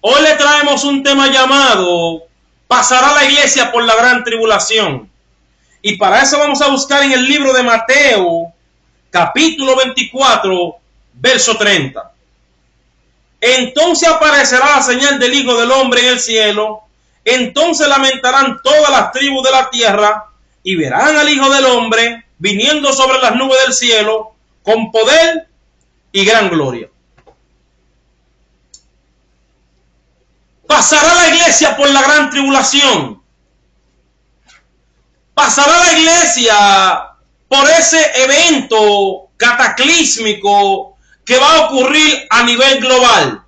Hoy le traemos un tema llamado ¿Pasará la iglesia por la gran tribulación? Y para eso vamos a buscar en el libro de Mateo, capítulo 24, verso 30. Entonces aparecerá la señal del Hijo del Hombre en el cielo. Entonces lamentarán todas las tribus de la tierra y verán al Hijo del Hombre viniendo sobre las nubes del cielo con poder y gran gloria. ¿Pasará la iglesia por la gran tribulación? ¿Pasará la iglesia por ese evento cataclísmico que va a ocurrir a nivel global?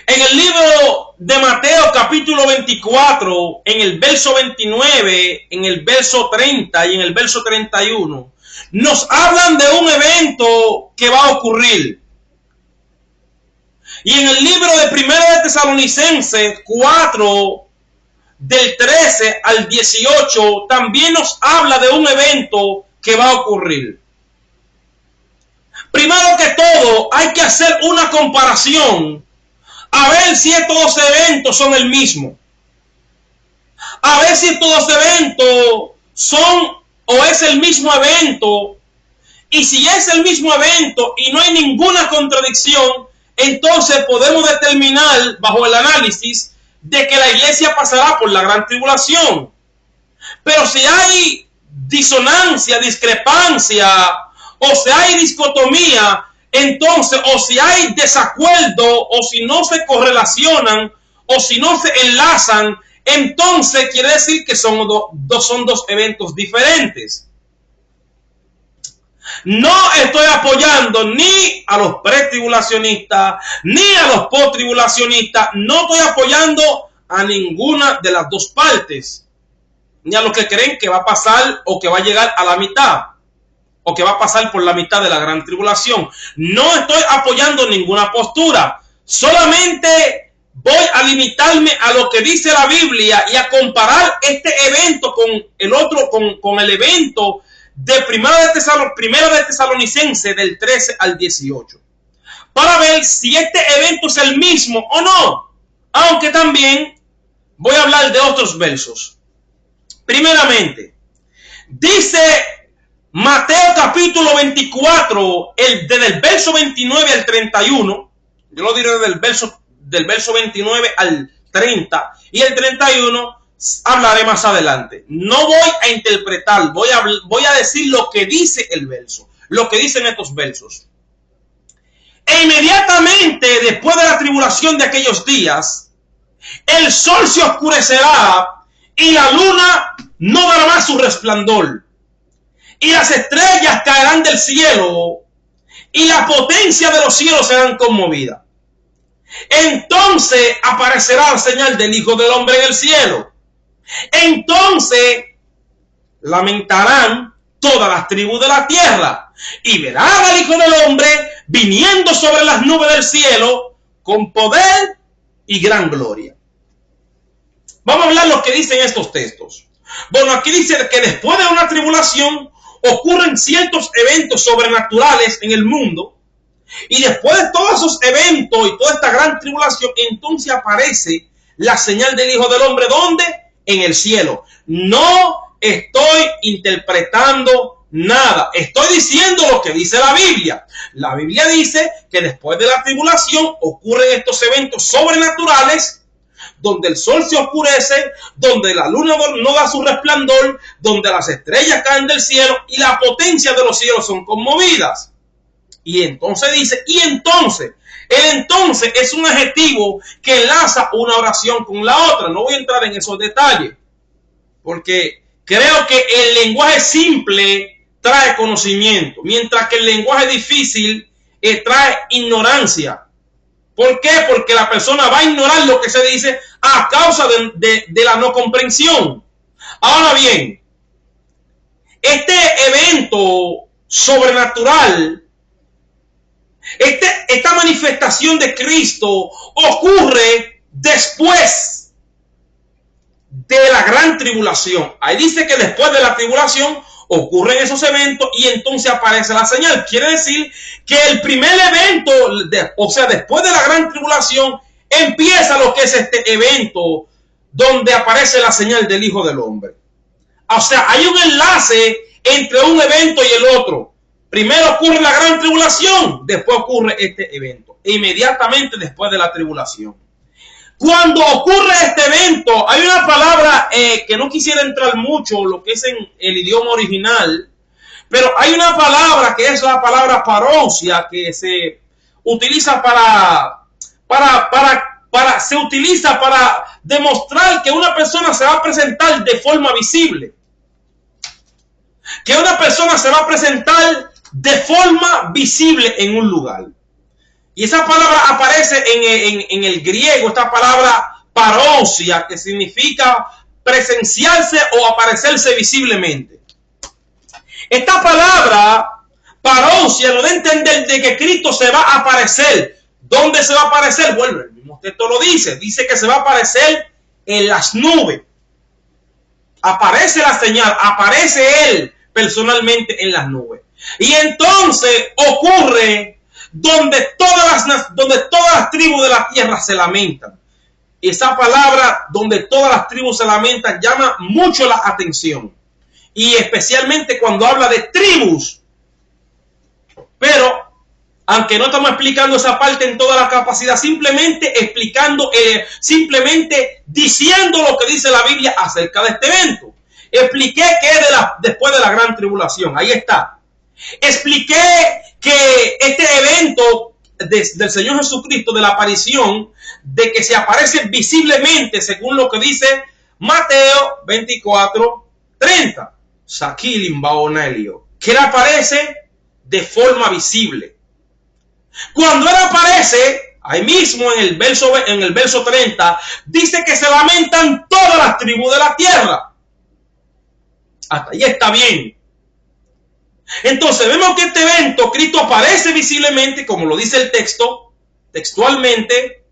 En el libro de Mateo capítulo 24, en el verso 29, en el verso 30 y en el verso 31, nos hablan de un evento que va a ocurrir. Y en el libro de Primera de Tesalonicenses 4, del 13 al 18, también nos habla de un evento que va a ocurrir. Primero que todo, hay que hacer una comparación a ver si estos eventos son el mismo. A ver si estos eventos son o es el mismo evento. Y si es el mismo evento y no hay ninguna contradicción, entonces podemos determinar bajo el análisis de que la iglesia pasará por la gran tribulación. Pero si hay disonancia, discrepancia, o si hay dicotomía, entonces, o si hay desacuerdo, o si no se correlacionan, o si no se enlazan, entonces quiere decir que son dos eventos diferentes. No estoy apoyando ni a los pretribulacionistas, ni a los posttribulacionistas. No estoy apoyando a ninguna de las dos partes. Ni a los que creen que va a pasar o que va a llegar a la mitad. O que va a pasar por la mitad de la gran tribulación. No estoy apoyando ninguna postura. Solamente voy a limitarme a lo que dice la Biblia y a comparar este evento con el otro, con el evento de Primera de Tesalonicenses del 13 al 18. Para ver si este evento es el mismo o no. Aunque también voy a hablar de otros versos. Primeramente, dice Mateo capítulo 24, desde el verso 29 al 31, yo lo diré del verso 29 al 30, y el 31 hablaré más adelante. No voy a interpretar, voy a decir lo que dice el verso, lo que dicen estos versos. E inmediatamente después de la tribulación de aquellos días, el sol se oscurecerá y la luna no dará más su resplandor. Y las estrellas caerán del cielo y la potencia de los cielos serán conmovidas. Entonces aparecerá la señal del Hijo del Hombre en el cielo. Entonces lamentarán todas las tribus de la tierra y verán al Hijo del Hombre viniendo sobre las nubes del cielo con poder y gran gloria. Vamos a hablar lo que dicen estos textos. Bueno, aquí dice que después de una tribulación ocurren ciertos eventos sobrenaturales en el mundo, y después de todos esos eventos y toda esta gran tribulación, entonces aparece la señal del Hijo del Hombre. ¿Dónde? En el cielo. No estoy interpretando nada, estoy diciendo lo que dice la Biblia. La Biblia dice que después de la tribulación ocurren estos eventos sobrenaturales, donde el sol se oscurece, donde la luna no da su resplandor, donde las estrellas caen del cielo y la potencia de los cielos son conmovidas. Y entonces dice, el entonces es un adjetivo que enlaza una oración con la otra. No voy a entrar en esos detalles, porque creo que el lenguaje simple trae conocimiento, mientras que el lenguaje difícil trae ignorancia. ¿Por qué? Porque la persona va a ignorar lo que se dice a causa de la no comprensión. Ahora bien, este evento sobrenatural, esta manifestación de Cristo ocurre después de la gran tribulación. Ahí dice que después de la tribulación ocurren esos eventos y entonces aparece la señal. Quiere decir que el primer evento, o sea, después de la gran tribulación, empieza lo que es este evento donde aparece la señal del Hijo del Hombre. O sea, hay un enlace entre un evento y el otro. Primero ocurre la gran tribulación, después ocurre este evento, inmediatamente después de la tribulación. Cuando ocurre este evento, hay una palabra que no quisiera entrar mucho, lo que es en el idioma original, pero hay una palabra que es la palabra parousia, que se utiliza se utiliza para demostrar que una persona se va a presentar de forma visible. Que una persona se va a presentar de forma visible en un lugar. Y esa palabra aparece en el griego, esta palabra parousia, que significa presenciarse o aparecerse visiblemente. Esta palabra parousia nos da a entender de que Cristo se va a aparecer. ¿Dónde se va a aparecer? Bueno, el mismo texto lo dice. Dice que se va a aparecer en las nubes. Aparece la señal, aparece Él personalmente en las nubes. Y entonces ocurre donde todas las tribus de la tierra se lamentan. Esa palabra, donde todas las tribus se lamentan, llama mucho la atención. Y especialmente cuando habla de tribus. Pero, aunque no estamos explicando esa parte en toda la capacidad, simplemente explicando, simplemente diciendo lo que dice la Biblia acerca de este evento. Expliqué que es después de la gran tribulación. Ahí está. Expliqué que este evento del Señor Jesucristo, de la aparición, de que se aparece visiblemente, según lo que dice Mateo 24:30, Saquilim Baonelio, que él aparece de forma visible. Cuando él aparece, ahí mismo en el verso 30, dice que se lamentan todas las tribus de la tierra. Hasta ahí está bien. Entonces vemos que este evento, Cristo aparece visiblemente, como lo dice el texto, textualmente.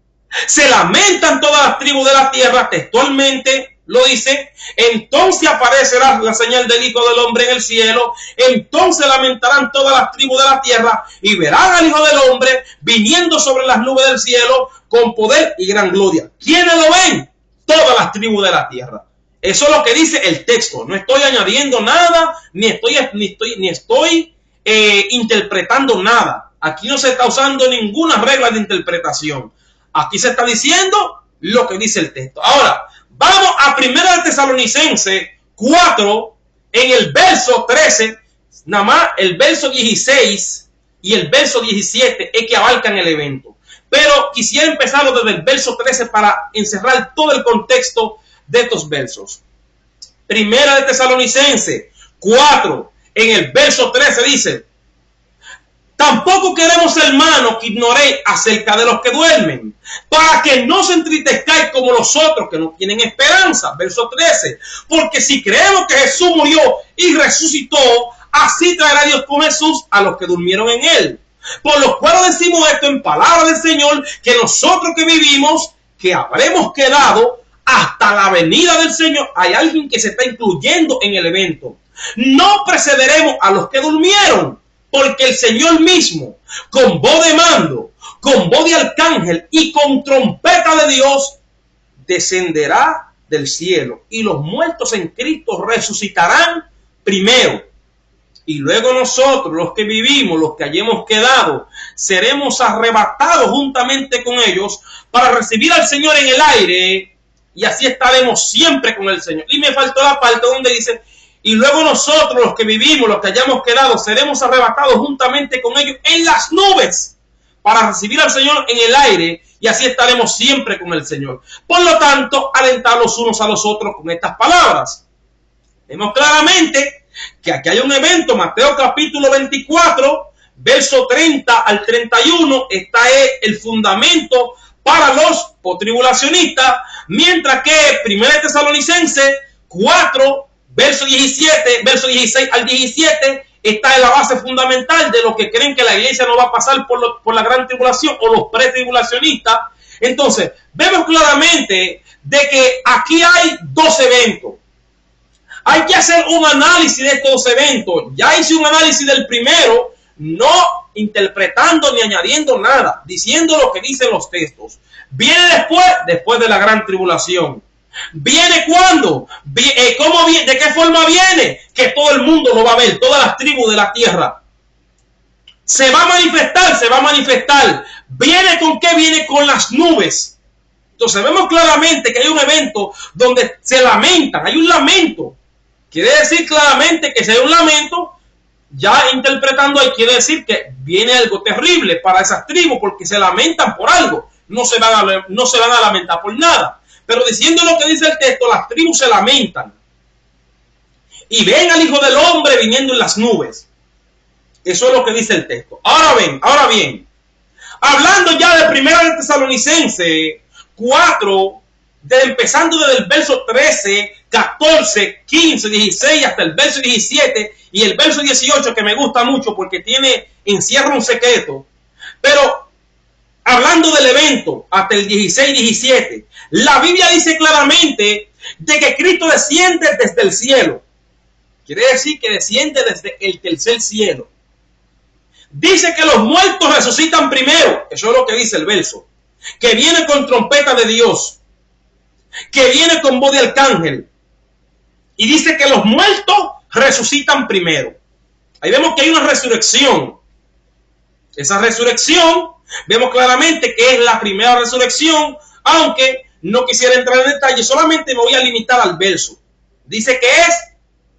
Se lamentan todas las tribus de la tierra, textualmente lo dice. Entonces aparecerá la señal del Hijo del Hombre en el cielo. Entonces lamentarán todas las tribus de la tierra y verán al Hijo del Hombre viniendo sobre las nubes del cielo con poder y gran gloria. ¿Quiénes lo ven? Todas las tribus de la tierra. Eso es lo que dice el texto. No estoy añadiendo nada, ni estoy interpretando nada. Aquí no se está usando ninguna regla de interpretación. Aquí se está diciendo lo que dice el texto. Ahora, vamos a 1 de Tesalonicenses 4, en el verso 13, nada más el verso 16 y el verso 17 es que abarcan el evento. Pero quisiera empezarlo desde el verso 13 para encerrar todo el contexto de estos versos. 1 de Tesalonicenses 4, en el verso 13 dice: tampoco queremos, hermanos, que ignoréis acerca de los que duermen, para que no se entristezcáis como los otros que no tienen esperanza. Verso 13: porque si creemos que Jesús murió y resucitó, así traerá Dios con Jesús a los que durmieron en él. Por lo cual decimos esto en palabra del Señor, que nosotros que vivimos, que habremos quedado hasta la venida del Señor. Hay alguien que se está incluyendo en el evento. No precederemos a los que durmieron, porque el Señor mismo, con voz de mando, con voz de arcángel y con trompeta de Dios, descenderá del cielo, y los muertos en Cristo resucitarán primero. Y luego nosotros, los que vivimos, los que hayamos quedado, seremos arrebatados juntamente con ellos para recibir al Señor en el aire, y así estaremos siempre con el Señor. Y me faltó la parte donde dice: y luego nosotros, los que vivimos, los que hayamos quedado, seremos arrebatados juntamente con ellos en las nubes para recibir al Señor en el aire, y así estaremos siempre con el Señor. Por lo tanto, alentar los unos a los otros con estas palabras. Vemos claramente que aquí hay un evento. Mateo capítulo 24, verso 30 al 31, está el fundamento para los postribulacionistas, mientras que 1 de Tesalonicenses 4, verso 16 al 17, está en la base fundamental de los que creen que la iglesia no va a pasar por la gran tribulación, o los pretribulacionistas. Entonces, vemos claramente de que aquí hay dos eventos. Hay que hacer un análisis de estos eventos. Ya hice un análisis del primero, no interpretando ni añadiendo nada, diciendo lo que dicen los textos. Viene después de la gran tribulación. ¿Viene cuándo? ¿Cómo viene? ¿De qué forma viene? Que todo el mundo lo va a ver, todas las tribus de la tierra. Se va a manifestar. ¿Viene con qué? Viene con las nubes. Entonces vemos claramente que hay un evento donde se lamentan, hay un lamento. Quiere decir claramente que si hay un lamento, ya interpretando ahí, quiere decir que viene algo terrible para esas tribus porque se lamentan por algo. No se van a lamentar por nada. Pero diciendo lo que dice el texto, las tribus se lamentan. Y ven al Hijo del Hombre viniendo en las nubes. Eso es lo que dice el texto. Ahora bien, hablando ya de Primera de Tesalonicenses 4, empezando desde el verso 13, 14, 15, 16 hasta el verso 17 y el verso 18, que me gusta mucho porque encierra un secreto. Pero hablando del evento hasta el 16, 17, la Biblia dice claramente de que Cristo desciende desde el cielo. Quiere decir que desciende desde el tercer cielo. Dice que los muertos resucitan primero. Eso es lo que dice el verso. Que viene con trompeta de Dios. Que viene con voz de arcángel. Y dice que los muertos resucitan primero. Ahí vemos que hay una resurrección. Esa resurrección, vemos claramente que es la primera resurrección, aunque no quisiera entrar en detalle, solamente me voy a limitar al verso. Dice que es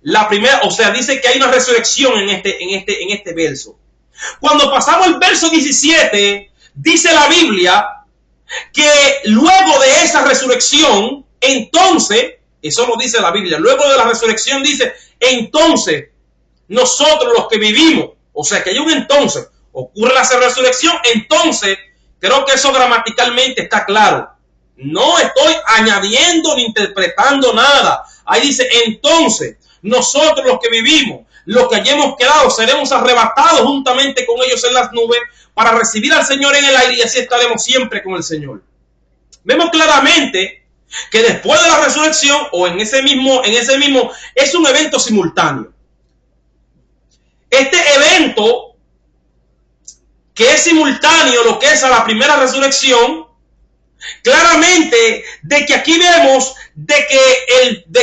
la primera, o sea, dice que hay una resurrección en este verso. Cuando pasamos al verso 17, dice la Biblia que luego de esa resurrección, entonces, eso lo dice la Biblia, luego de la resurrección dice, entonces, nosotros los que vivimos, o sea que hay un entonces, ocurre la resurrección, entonces, creo que eso gramaticalmente está claro. No estoy añadiendo ni interpretando nada. Ahí dice, entonces, nosotros los que vivimos, los que hayamos quedado, seremos arrebatados juntamente con ellos en las nubes para recibir al Señor en el aire y así estaremos siempre con el Señor. Vemos claramente que después de la resurrección o en ese mismo es un evento simultáneo. Este evento que es simultáneo lo que es a la primera resurrección, claramente de que aquí vemos de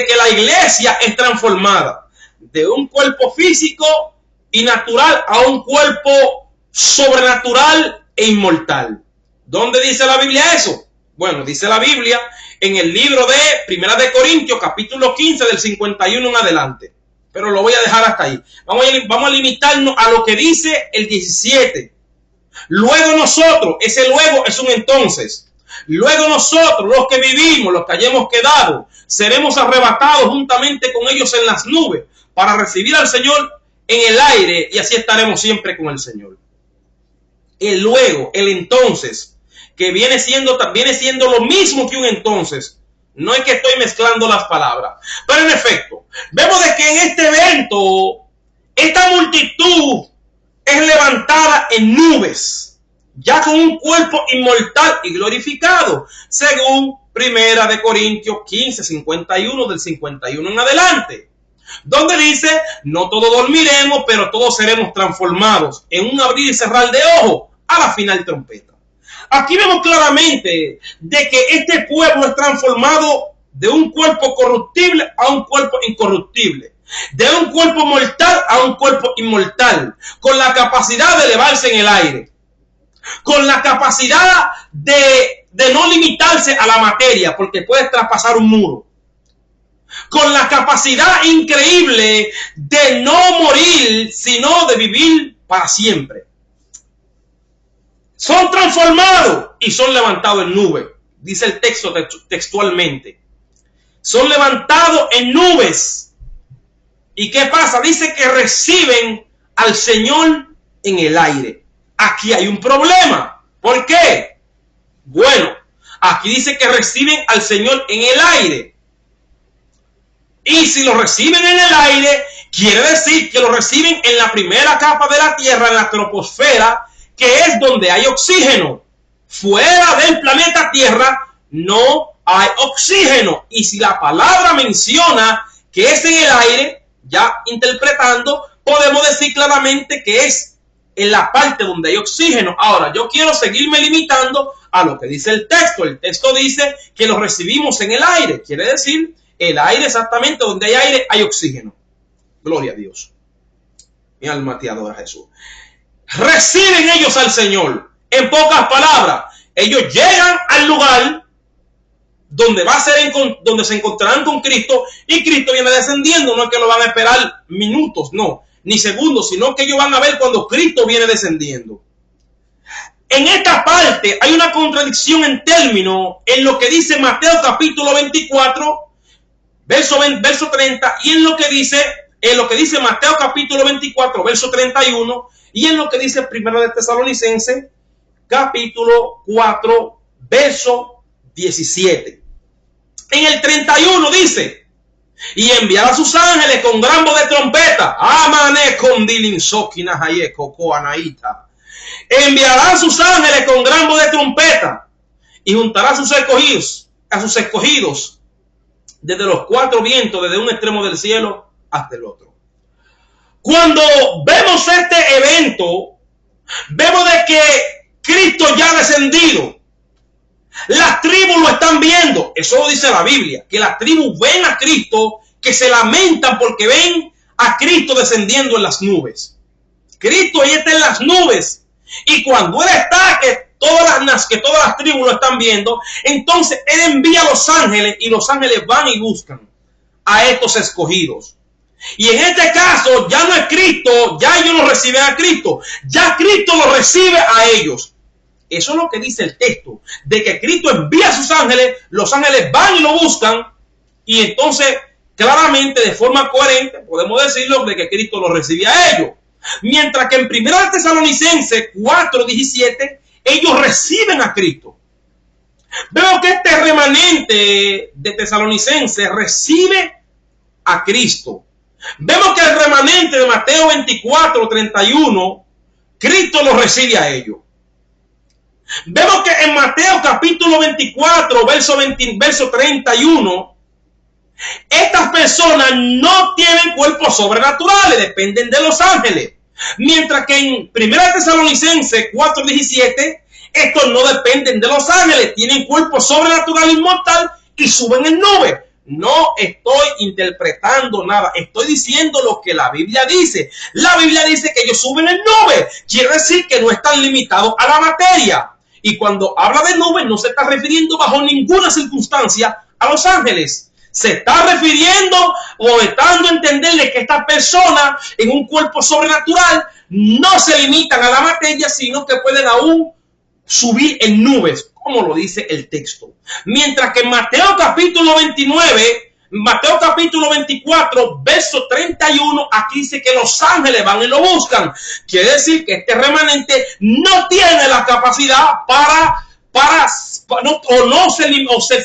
que la iglesia es transformada de un cuerpo físico y natural a un cuerpo sobrenatural e inmortal. ¿Dónde dice la Biblia eso? Bueno, dice la Biblia en el libro de Primera de Corintios, capítulo 15, del 51 en adelante. Pero lo voy a dejar hasta ahí. Vamos a limitarnos a lo que dice el 17. Luego nosotros, ese luego es un entonces. Luego nosotros, los que vivimos, los que hayamos quedado, seremos arrebatados juntamente con ellos en las nubes para recibir al Señor en el aire y así estaremos siempre con el Señor. El luego, el entonces, que viene siendo lo mismo que un entonces. No es que estoy mezclando las palabras, pero en efecto, vemos de que en este evento, esta multitud es levantada en nubes, ya con un cuerpo inmortal y glorificado, según Primera de Corintios 15, 51, del 51 en adelante, donde dice, no todos dormiremos, pero todos seremos transformados en un abrir y cerrar de ojos a la final trompeta. Aquí vemos claramente de que este pueblo es transformado de un cuerpo corruptible a un cuerpo incorruptible, de un cuerpo mortal a un cuerpo inmortal, con la capacidad de elevarse en el aire, con la capacidad de no limitarse a la materia, porque puede traspasar un muro, con la capacidad increíble de no morir, sino de vivir para siempre. Son transformados y son levantados en nubes, dice el texto textualmente. Son levantados en nubes. ¿Y qué pasa? Dice que reciben al Señor en el aire. Aquí hay un problema. ¿Por qué? Bueno, aquí dice que reciben al Señor en el aire. Y si lo reciben en el aire, quiere decir que lo reciben en la primera capa de la tierra, en la troposfera, que es donde hay oxígeno. Fuera del planeta Tierra no hay oxígeno. Y si la palabra menciona que es en el aire, ya interpretando, podemos decir claramente que es en la parte donde hay oxígeno. Ahora, yo quiero seguirme limitando a lo que dice el texto. El texto dice que lo recibimos en el aire. Quiere decir, el aire exactamente donde hay aire, hay oxígeno. Gloria a Dios. Mi alma te adora, Jesús. Reciben ellos al Señor. En pocas palabras, ellos llegan al lugar donde va a ser donde se encontrarán con Cristo, y Cristo viene descendiendo. No es que lo van a esperar minutos, no, ni segundos, sino que ellos van a ver cuando Cristo viene descendiendo. En esta parte hay una contradicción en términos en lo que dice Mateo capítulo 24, verso 30, y en lo que dice Mateo capítulo 24, verso 31, y en lo que dice Primera de Tesalonicenses capítulo 4, verso 17. En el 31 dice: y enviará a sus ángeles con gran voz de trompeta. Enviará a sus ángeles con gran voz de trompeta, y juntará a sus escogidos desde los cuatro vientos, desde un extremo del cielo hasta el otro. Cuando vemos este evento, vemos de que Cristo ya ha descendido. Las tribus lo están viendo. Eso lo dice la Biblia, que las tribus ven a Cristo, que se lamentan porque ven a Cristo descendiendo en las nubes. Cristo ahí está en las nubes. Y cuando Él está, que todas las tribus lo están viendo, entonces Él envía a los ángeles, y los ángeles van y buscan a estos escogidos. Y en este caso ya no es Cristo, ya ellos no reciben a Cristo, ya Cristo los recibe a ellos. Eso es lo que dice el texto, de que Cristo envía a sus ángeles, los ángeles van y lo buscan, y entonces claramente, de forma coherente, podemos decirlo, de que Cristo los recibe a ellos. Mientras que en Primera de Tesalonicenses 4:17, ellos reciben a Cristo. Veo que este remanente de Tesalonicenses recibe a Cristo. Vemos que el remanente de Mateo 24:31, Cristo los recibe a ellos. Vemos que en Mateo capítulo 24, verso 31, estas personas no tienen cuerpos sobrenaturales, dependen de los ángeles. Mientras que en 1 Tesalonicenses 4:17, estos no dependen de los ángeles, tienen cuerpo sobrenatural inmortal y suben en nubes. No estoy interpretando nada, estoy diciendo lo que la Biblia dice. La Biblia dice que ellos suben en nubes, quiere decir que no están limitados a la materia. Y cuando habla de nubes, no se está refiriendo bajo ninguna circunstancia a los ángeles. Se está refiriendo o dando a entenderle que estas personas en un cuerpo sobrenatural no se limitan a la materia, sino que pueden aún subir en nubes, como lo dice el texto. Mientras que en Mateo capítulo 24, verso 31, aquí dice que los ángeles van y lo buscan. Quiere decir que este remanente no tiene la capacidad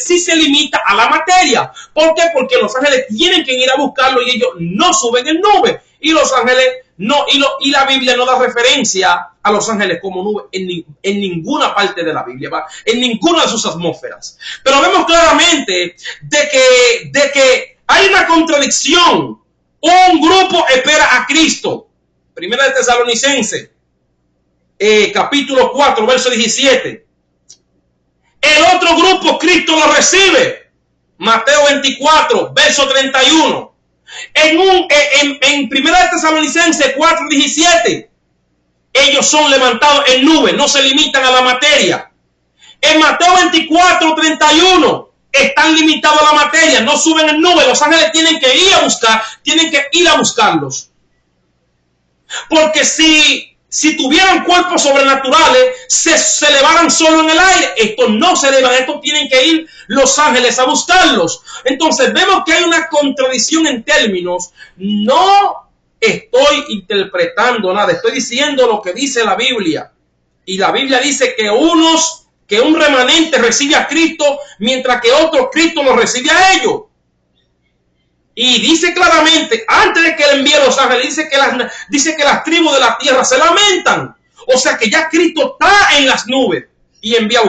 sí se limita a la materia. ¿Por qué? Porque los ángeles tienen que ir a buscarlo y ellos no suben en nube. Y los ángeles no, y la Biblia no da referencia a los ángeles como nube en ninguna parte de la Biblia, ¿va? En ninguna de sus atmósferas. Pero vemos claramente de que hay una contradicción. Un grupo espera a Cristo. Primera de Tesalonicenses, capítulo 4, verso 17. El otro grupo, Cristo lo recibe. Mateo 24, verso 31. En Primera de Tesalonicenses 4, 17, ellos son levantados en nubes, no se limitan a la materia. En Mateo 24, 31, están limitados a la materia, no suben en nubes. Los ángeles tienen que ir a buscarlos. Porque si tuvieran cuerpos sobrenaturales, se elevaran solo en el aire. Estos no se elevan, estos tienen que ir los ángeles a buscarlos. Entonces vemos que hay una contradicción en términos. No estoy interpretando nada, estoy diciendo lo que dice la Biblia. Y la Biblia dice que un remanente recibe a Cristo, mientras que otro Cristo lo recibe a ellos. Y dice claramente, antes de que Él envíe a los ángeles, dice que las tribus de la tierra se lamentan. O sea que ya Cristo está en las nubes. y envía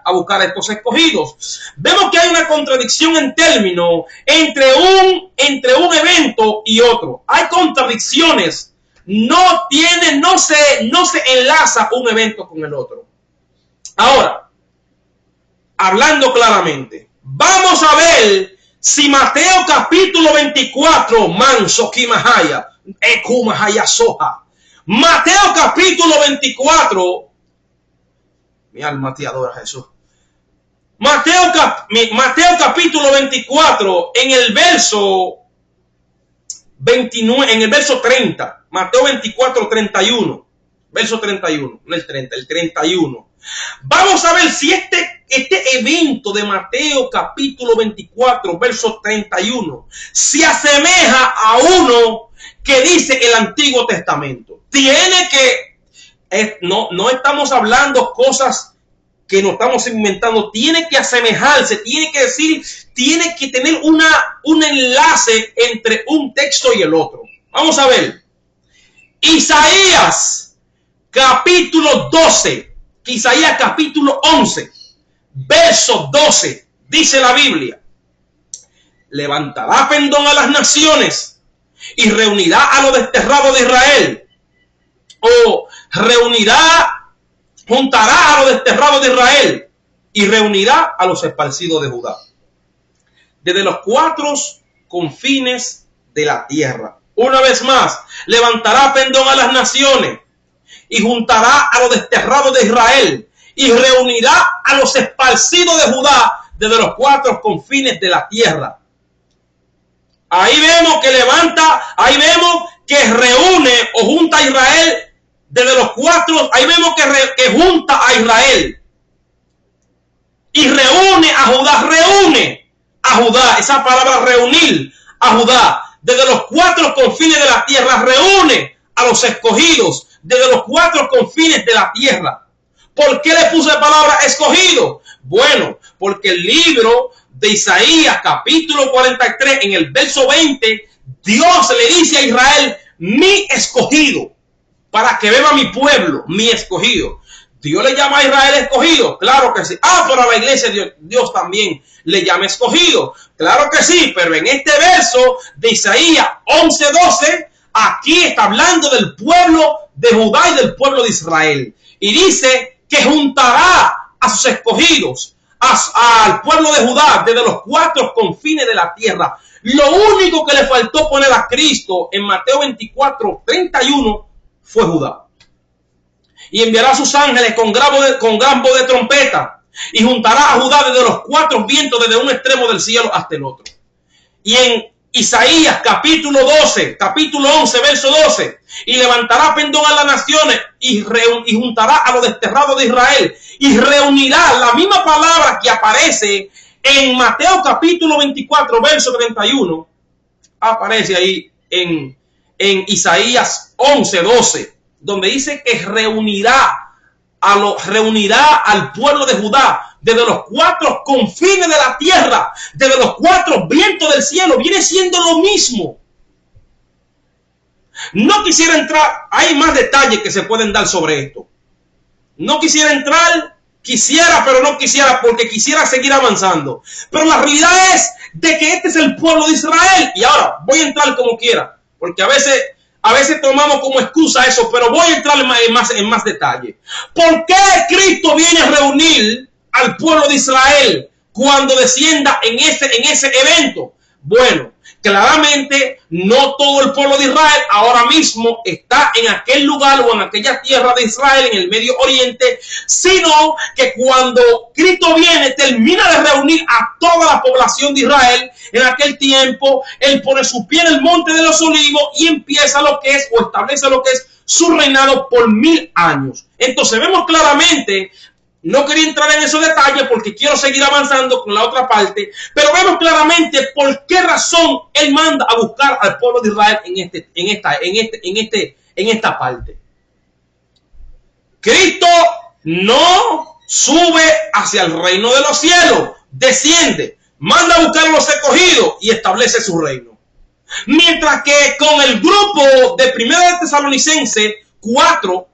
a buscar a estos escogidos. Vemos que hay una contradicción en términos entre un evento y otro. Hay contradicciones. No se enlaza un evento con el otro. Ahora, hablando claramente, vamos a ver si Mateo capítulo 24, Manso Kimahaya, Ekumahaya Soja. Mateo capítulo 24, mi alma te adora, Jesús. Mateo capítulo 24, en el verso 29, en el verso 30, Mateo 24, 31, verso 31, no el 30, el 31. Vamos a ver si este evento de Mateo capítulo 24, verso 31, se asemeja a uno que dice el Antiguo Testamento. Tiene que, no estamos hablando cosas que nos estamos inventando, tiene que asemejarse, tiene que decir, tiene que tener un enlace entre un texto y el otro. Vamos a ver. Isaías capítulo 12, Isaías capítulo 11, verso 12, dice la Biblia: levantará pendón a las naciones y reunirá a los desterrados de Israel. O juntará a los desterrados de Israel y reunirá a los esparcidos de Judá, desde los cuatro confines de la tierra. Una vez más, levantará pendón a las naciones y juntará a los desterrados de Israel y reunirá a los esparcidos de Judá desde los cuatro confines de la tierra. Ahí vemos que reúne o junta a Israel desde los cuatro. Ahí vemos que junta a Israel y reúne a Judá. Esa palabra reunir a Judá desde los cuatro confines de la tierra. Reúne a los escogidos desde los cuatro confines de la tierra. ¿Por qué le puse la palabra escogido? Bueno, porque el libro de Isaías capítulo 43 en el verso 20, Dios le dice a Israel: mi escogido, para que beba mi pueblo, mi escogido. ¿Dios le llama a Israel escogido? Claro que sí. Pero a la iglesia Dios también le llama escogido. Claro que sí, pero en este verso de Isaías 11:12, aquí está hablando del pueblo de Judá y del pueblo de Israel. Y dice que juntará a sus escogidos, al pueblo de Judá, desde los cuatro confines de la tierra. Lo único que le faltó poner a Cristo en Mateo 24, 31 fue Judá. Y enviará a sus ángeles con gran voz de trompeta, y juntará a Judá desde los cuatro vientos, desde un extremo del cielo hasta el otro. Y en Isaías capítulo 11, verso 12, y levantará pendón a las naciones y juntará a los desterrados de Israel, y reunirá, la misma palabra que aparece en Mateo capítulo 24, verso 31, aparece ahí en Isaías 11, 12, donde dice que reunirá al pueblo de Judá desde los cuatro confines de la tierra, desde los cuatro vientos del cielo. Viene siendo lo mismo. No quisiera entrar, hay más detalles que se pueden dar sobre esto. No quisiera entrar, pero no quisiera, porque quisiera seguir avanzando. Pero la realidad es de que este es el pueblo de Israel. Y ahora voy a entrar como quiera, porque a veces tomamos como excusa eso, pero voy a entrar en más detalle. ¿Por qué Cristo viene a reunir al pueblo de Israel cuando descienda en ese evento? Bueno, claramente no todo el pueblo de Israel ahora mismo está en aquel lugar o en aquella tierra de Israel, en el Medio Oriente, sino que cuando Cristo viene, termina de reunir a toda la población de Israel. En aquel tiempo, Él pone su pie en el monte de los olivos y empieza establece lo que es su reinado por 1000 años. Entonces vemos claramente, no quería entrar en esos detalles porque quiero seguir avanzando con la otra parte, pero vemos claramente por qué razón Él manda a buscar al pueblo de Israel en esta parte. Cristo no sube hacia el reino de los cielos, desciende, manda a buscar a los escogidos y establece su reino. Mientras que con el grupo de 1 Tesalonicenses 4,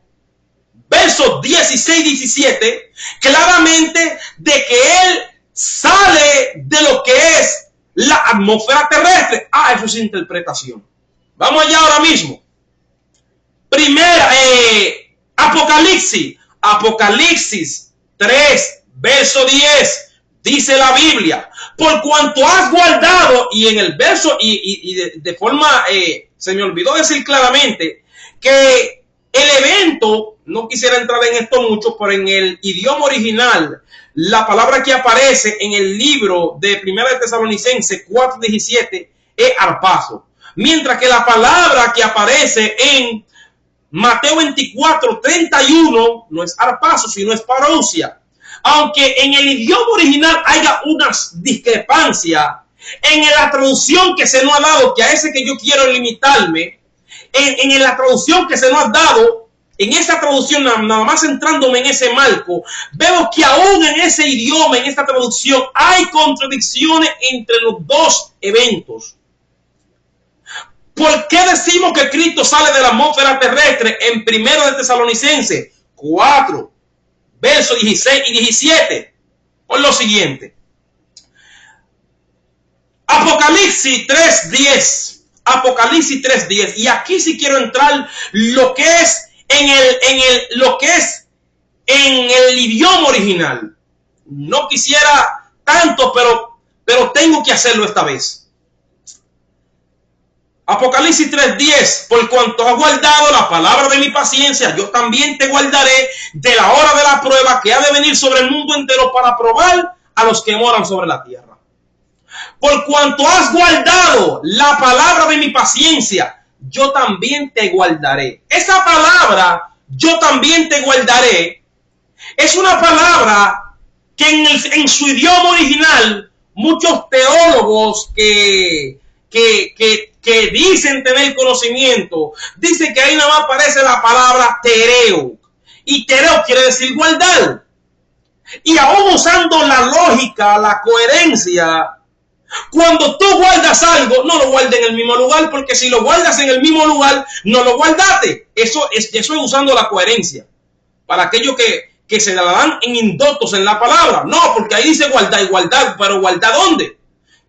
versos 16 y 17, claramente de que él sale de lo que es la atmósfera terrestre. Eso es interpretación. Vamos allá ahora mismo. Primera, Apocalipsis 3, verso 10. Dice la Biblia, por cuanto has guardado, y en el verso, de forma, se me olvidó decir claramente, que el evento, no quisiera entrar en esto mucho, pero en el idioma original, la palabra que aparece en el libro de 1 de Tesalonicenses 4:17 es arpazo. Mientras que la palabra que aparece en Mateo 24:31 no es arpazo, sino es parousia. Aunque en el idioma original haya unas discrepancias, en la traducción que se nos ha dado, que a ese que yo quiero limitarme, en la traducción que se nos ha dado, en esa traducción, nada más centrándome en ese marco, veo que aún en ese idioma, en esta traducción, hay contradicciones entre los dos eventos. ¿Por qué decimos que Cristo sale de la atmósfera terrestre en 1 de Tesalonicenses 4, versos 16 y 17? Por lo siguiente. Apocalipsis 3:10. Apocalipsis 3:10. Y aquí sí quiero entrar lo que es en el idioma original. No quisiera tanto, pero tengo que hacerlo esta vez. Apocalipsis 3:10, por cuanto has guardado la palabra de mi paciencia, yo también te guardaré de la hora de la prueba que ha de venir sobre el mundo entero para probar a los que moran sobre la tierra. Por cuanto has guardado la palabra de mi paciencia, yo también te guardaré. Esa palabra, yo también te guardaré, es una palabra que en su idioma original, muchos teólogos que dicen tener conocimiento, dicen que ahí nada más aparece la palabra tereo. Y tereo quiere decir guardar. Y aún usando la lógica, la coherencia, cuando tú guardas algo, no lo guardes en el mismo lugar, porque si lo guardas en el mismo lugar, no lo guardaste. Eso es usando la coherencia. Para aquellos que se la dan en indoctos en la palabra. No, porque ahí dice guardar y guardar, pero ¿guardar dónde?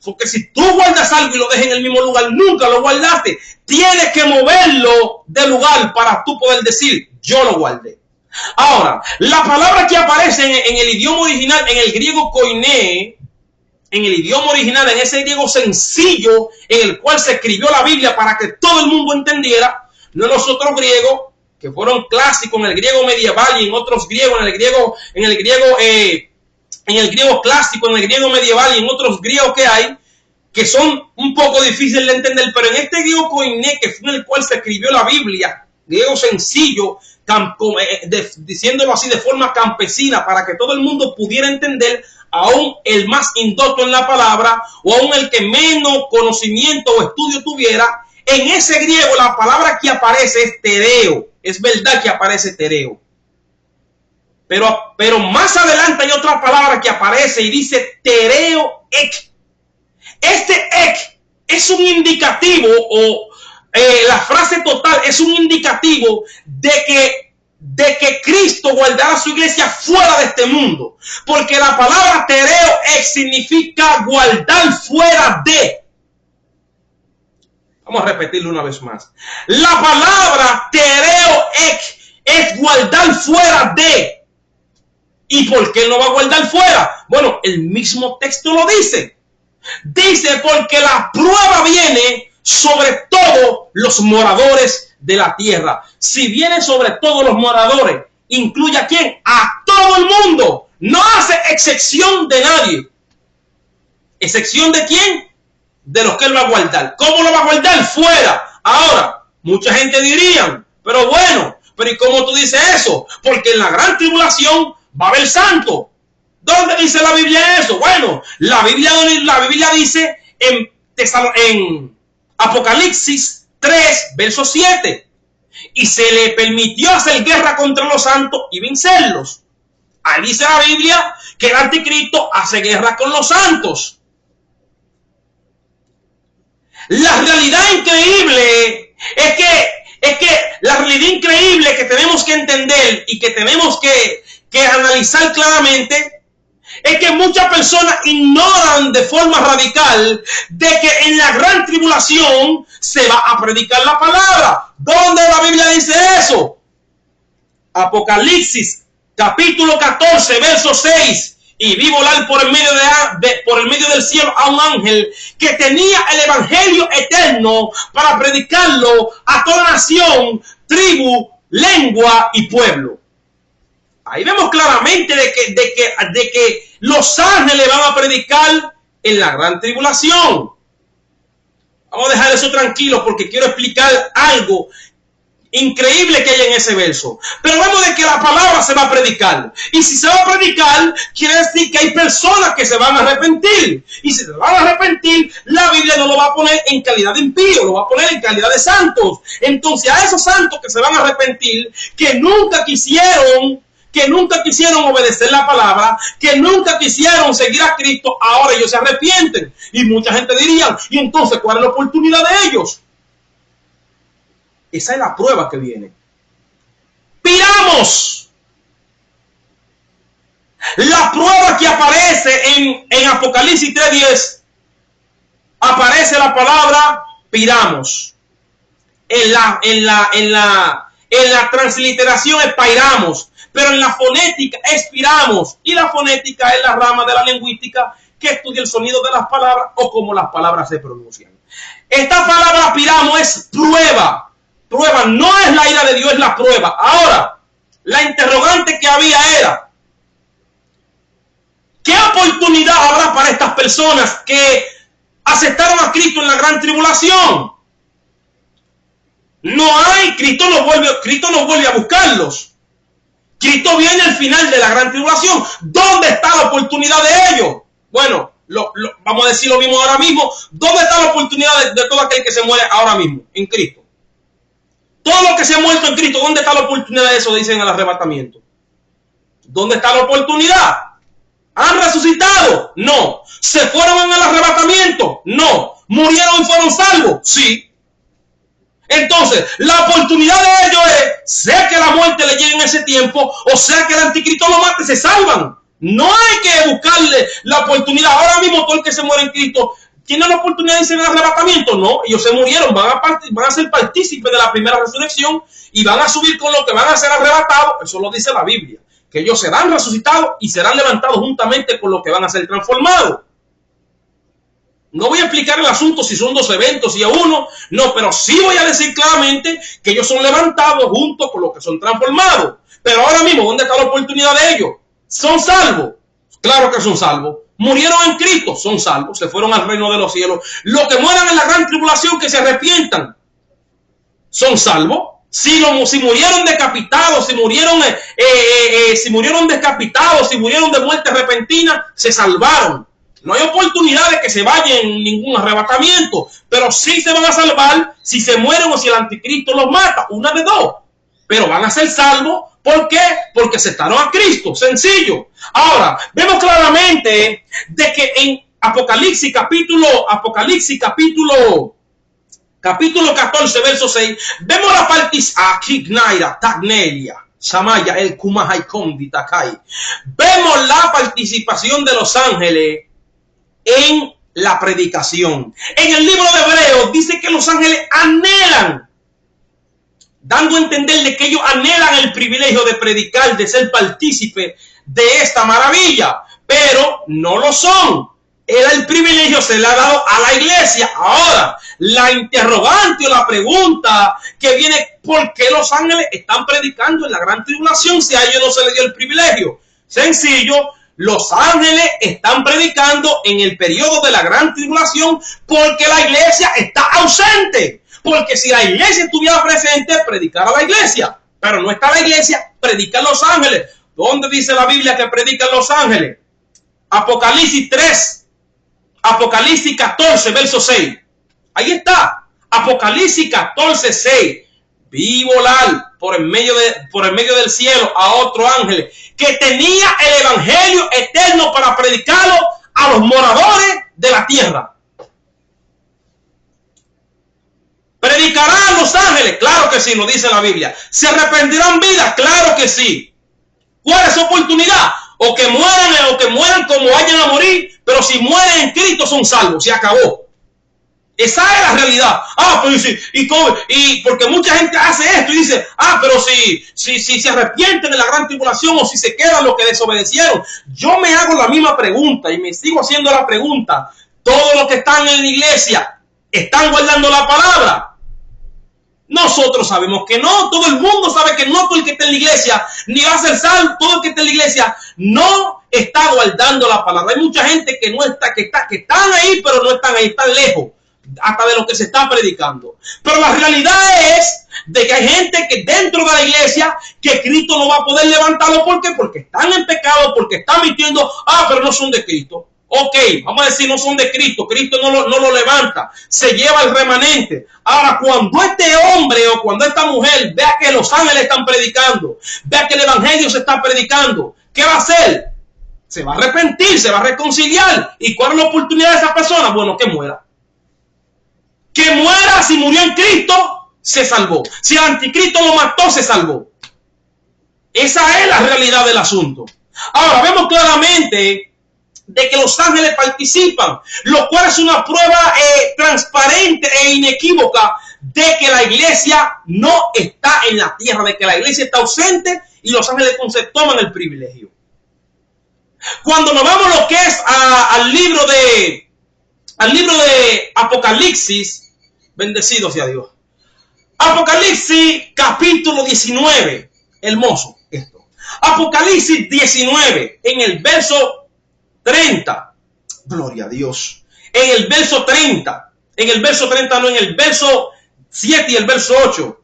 Porque si tú guardas algo y lo dejas en el mismo lugar, nunca lo guardaste. Tienes que moverlo de lugar para tú poder decir, yo lo guardé. Ahora, la palabra que aparece en el idioma original, en el griego koiné, en el idioma original, en ese griego sencillo, en el cual se escribió la Biblia para que todo el mundo entendiera, no los otros griegos, que fueron clásicos en el griego medieval y en otros griegos, en el griego clásico, en el griego medieval y en otros griegos que hay, que son un poco difíciles de entender, pero en este griego koiné, que fue en el cual se escribió la Biblia, griego sencillo, diciéndolo así de forma campesina, para que todo el mundo pudiera entender, aún el más indocto en la palabra, o aún el que menos conocimiento o estudio tuviera, en ese griego la palabra que aparece es tereo. Es verdad que aparece tereo. Pero más adelante hay otra palabra que aparece y dice tereo ek. Este ek es un indicativo, o la frase total es un indicativo de que Cristo guardará su iglesia fuera de este mundo. Porque la palabra tereo ek significa guardar fuera de. Vamos a repetirlo una vez más. La palabra tereo ek es guardar fuera de. ¿Y por qué no va a guardar fuera? Bueno, el mismo texto lo dice. Dice porque la prueba viene sobre todos los moradores de la tierra. Si viene sobre todos los moradores, ¿incluye a quién? A todo el mundo. No hace excepción de nadie. ¿Excepción de quién? De los que él va a guardar. ¿Cómo lo va a guardar? Fuera. Ahora, mucha gente diría, pero bueno, pero ¿y cómo tú dices eso? Porque en la gran tribulación va a haber santos. ¿Dónde dice la Biblia eso? Bueno, la Biblia dice en Apocalipsis 3, verso 7. Y se le permitió hacer guerra contra los santos y vencerlos. Ahí dice la Biblia que el anticristo hace guerra con los santos. La realidad increíble es que la realidad increíble que tenemos que entender y que tenemos que analizar claramente es que muchas personas ignoran de forma radical de que en la gran tribulación se va a predicar la palabra. ¿Dónde la Biblia dice eso? Apocalipsis capítulo 14 verso 6. Y vi volar por el medio del cielo a un ángel que tenía el evangelio eterno para predicarlo a toda nación, tribu, lengua y pueblo. Ahí vemos claramente de que los ángeles van a predicar en la gran tribulación. Vamos a dejar eso tranquilo porque quiero explicar algo increíble que hay en ese verso. Pero vemos de que la palabra se va a predicar. Y si se va a predicar, quiere decir que hay personas que se van a arrepentir. Y si se van a arrepentir, la Biblia no lo va a poner en calidad de impío, lo va a poner en calidad de santos. Entonces a esos santos que se van a arrepentir, que nunca quisieron obedecer la palabra, que nunca quisieron seguir a Cristo, ahora ellos se arrepienten. Y mucha gente diría, ¿y entonces cuál es la oportunidad de ellos? Esa es la prueba que viene. Piramos. La prueba que aparece en Apocalipsis 3:10, aparece la palabra piramos. En la transliteración es pairamos, pero en la fonética es piramos. Y la fonética es la rama de la lingüística que estudia el sonido de las palabras o cómo las palabras se pronuncian. Esta palabra piramos es prueba. Prueba, no es la ira de Dios, es la prueba. Ahora, la interrogante que había era, ¿qué oportunidad habrá para estas personas que aceptaron a Cristo en la gran tribulación? No hay, Cristo no vuelve a buscarlos. Cristo viene al final de la gran tribulación. ¿Dónde está la oportunidad de ellos? Bueno, vamos a decir lo mismo ahora mismo. ¿Dónde está la oportunidad de todo aquel que se muere ahora mismo? En Cristo. Todo lo que se ha muerto en Cristo, ¿dónde está la oportunidad de eso? Dicen en el arrebatamiento. ¿Dónde está la oportunidad? ¿Han resucitado? No. ¿Se fueron en el arrebatamiento? No. ¿Murieron y fueron salvos? Sí. Entonces, la oportunidad de ellos es, sea que la muerte le llegue en ese tiempo, o sea que el anticristo lo mate, se salvan. No hay que buscarle la oportunidad. Ahora mismo todo el que se muere en Cristo ¿tiene la oportunidad de irse en el arrebatamiento? No, ellos se murieron, van a ser partícipes de la primera resurrección y van a subir con lo que van a ser arrebatados. Eso lo dice la Biblia, que ellos serán resucitados y serán levantados juntamente con lo que van a ser transformados. No voy a explicar el asunto si son dos eventos, si es uno, no, pero sí voy a decir claramente que ellos son levantados junto con lo que son transformados. Pero ahora mismo, ¿dónde está la oportunidad de ellos? ¿Son salvos? Claro que son salvos. Murieron en Cristo, son salvos, se fueron al reino de los cielos. Los que mueran en la gran tribulación, que se arrepientan, son salvos. Si murieron decapitados, si murieron decapitados, si murieron de muerte repentina, se salvaron. No hay oportunidad de que se vayan en ningún arrebatamiento, pero sí se van a salvar si se mueren o si el anticristo los mata, una de dos. Pero van a ser salvos. ¿Por qué? Porque aceptaron a Cristo. Sencillo. Ahora, vemos claramente de que en Apocalipsis capítulo 14, verso 6, vemos la vemos la participación de los ángeles en la predicación. En el libro de Hebreos dice que los ángeles anhelan, dando a entender de que ellos anhelan el privilegio de predicar, de ser partícipe de esta maravilla, pero no lo son. El privilegio se le ha dado a la iglesia. Ahora, la interrogante o la pregunta que viene, ¿por qué los ángeles están predicando en la gran tribulación si a ellos no se les dio el privilegio? Sencillo, los ángeles están predicando en el periodo de la gran tribulación porque la iglesia está ausente. Porque si la iglesia estuviera presente, predicara la iglesia. Pero no está la iglesia, predican los ángeles. ¿Dónde dice la Biblia que predican los ángeles? Apocalipsis 3, Apocalipsis 14, verso 6. Ahí está. Apocalipsis 14, 6. Vi volar por el medio del cielo a otro ángel que tenía el evangelio eterno para predicarlo a los moradores de la tierra. ¿Predicarán a los ángeles? Claro que sí, lo dice la Biblia. ¿Se arrepentirán vidas? Claro que sí. ¿Cuál es su oportunidad? O que mueran como vayan a morir, pero si mueren en Cristo son salvos, se acabó. Esa es la realidad. Pero y porque mucha gente hace esto y dice, pero si se arrepienten de la gran tribulación o si se quedan los que desobedecieron. Yo me hago la misma pregunta y me sigo haciendo la pregunta. Todos los que están en la iglesia, ¿están guardando la palabra? Nosotros sabemos que no, todo el mundo sabe que no todo el que está en la iglesia, ni va a ser salvo, todo el que está en la iglesia no está guardando la palabra. Hay mucha gente que no está, que están ahí, pero no están ahí, están lejos, hasta de lo que se está predicando. Pero la realidad es de que hay gente que dentro de la iglesia, que Cristo no va a poder levantarlo. ¿Por qué? Porque están en pecado, porque están mintiendo, pero no son de Cristo. Ok, vamos a decir, no son de Cristo. Cristo no lo levanta. Se lleva el remanente. Ahora, cuando este hombre o cuando esta mujer vea que los ángeles están predicando, vea que el evangelio se está predicando, ¿qué va a hacer? Se va a arrepentir, se va a reconciliar. ¿Y cuál es la oportunidad de esa persona? Bueno, que muera. Que muera. Si murió en Cristo, se salvó. Si el anticristo lo mató, se salvó. Esa es la realidad del asunto. Ahora, vemos claramente de que los ángeles participan, lo cual es una prueba transparente e inequívoca de que la iglesia no está en la tierra, de que la iglesia está ausente y los ángeles entonces toman el privilegio. Cuando nos vamos lo que es al libro de Apocalipsis, bendecido sea Dios. Apocalipsis capítulo 19, hermoso esto. Apocalipsis 19 en el verso 30, gloria a Dios. En el verso 30, en el verso 7 y el verso 8,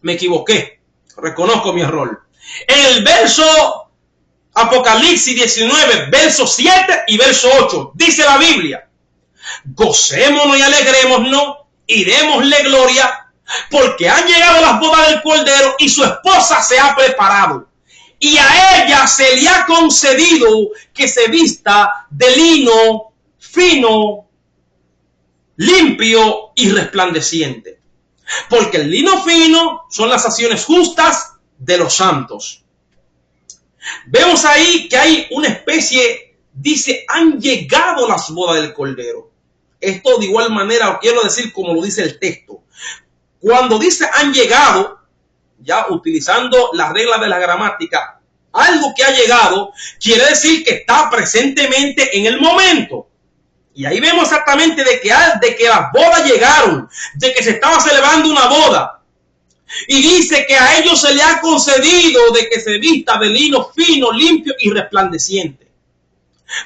me equivoqué, reconozco mi error. En el verso Apocalipsis 19, verso 7 y verso 8, dice la Biblia: gocémonos y alegrémonos y démosle gloria, porque han llegado las bodas del Cordero y su esposa se ha preparado. Y a ella se le ha concedido que se vista de lino fino, limpio y resplandeciente. Porque el lino fino son las acciones justas de los santos. Vemos ahí que hay una especie, dice, han llegado las bodas del Cordero. Esto de igual manera, quiero decir como lo dice el texto. Cuando dice han llegado, ya utilizando las reglas de la gramática, algo que ha llegado quiere decir que está presentemente en el momento. Y ahí vemos exactamente de que las bodas llegaron, de que se estaba celebrando una boda. Y dice que a ellos se le ha concedido de que se vista de lino fino, limpio y resplandeciente.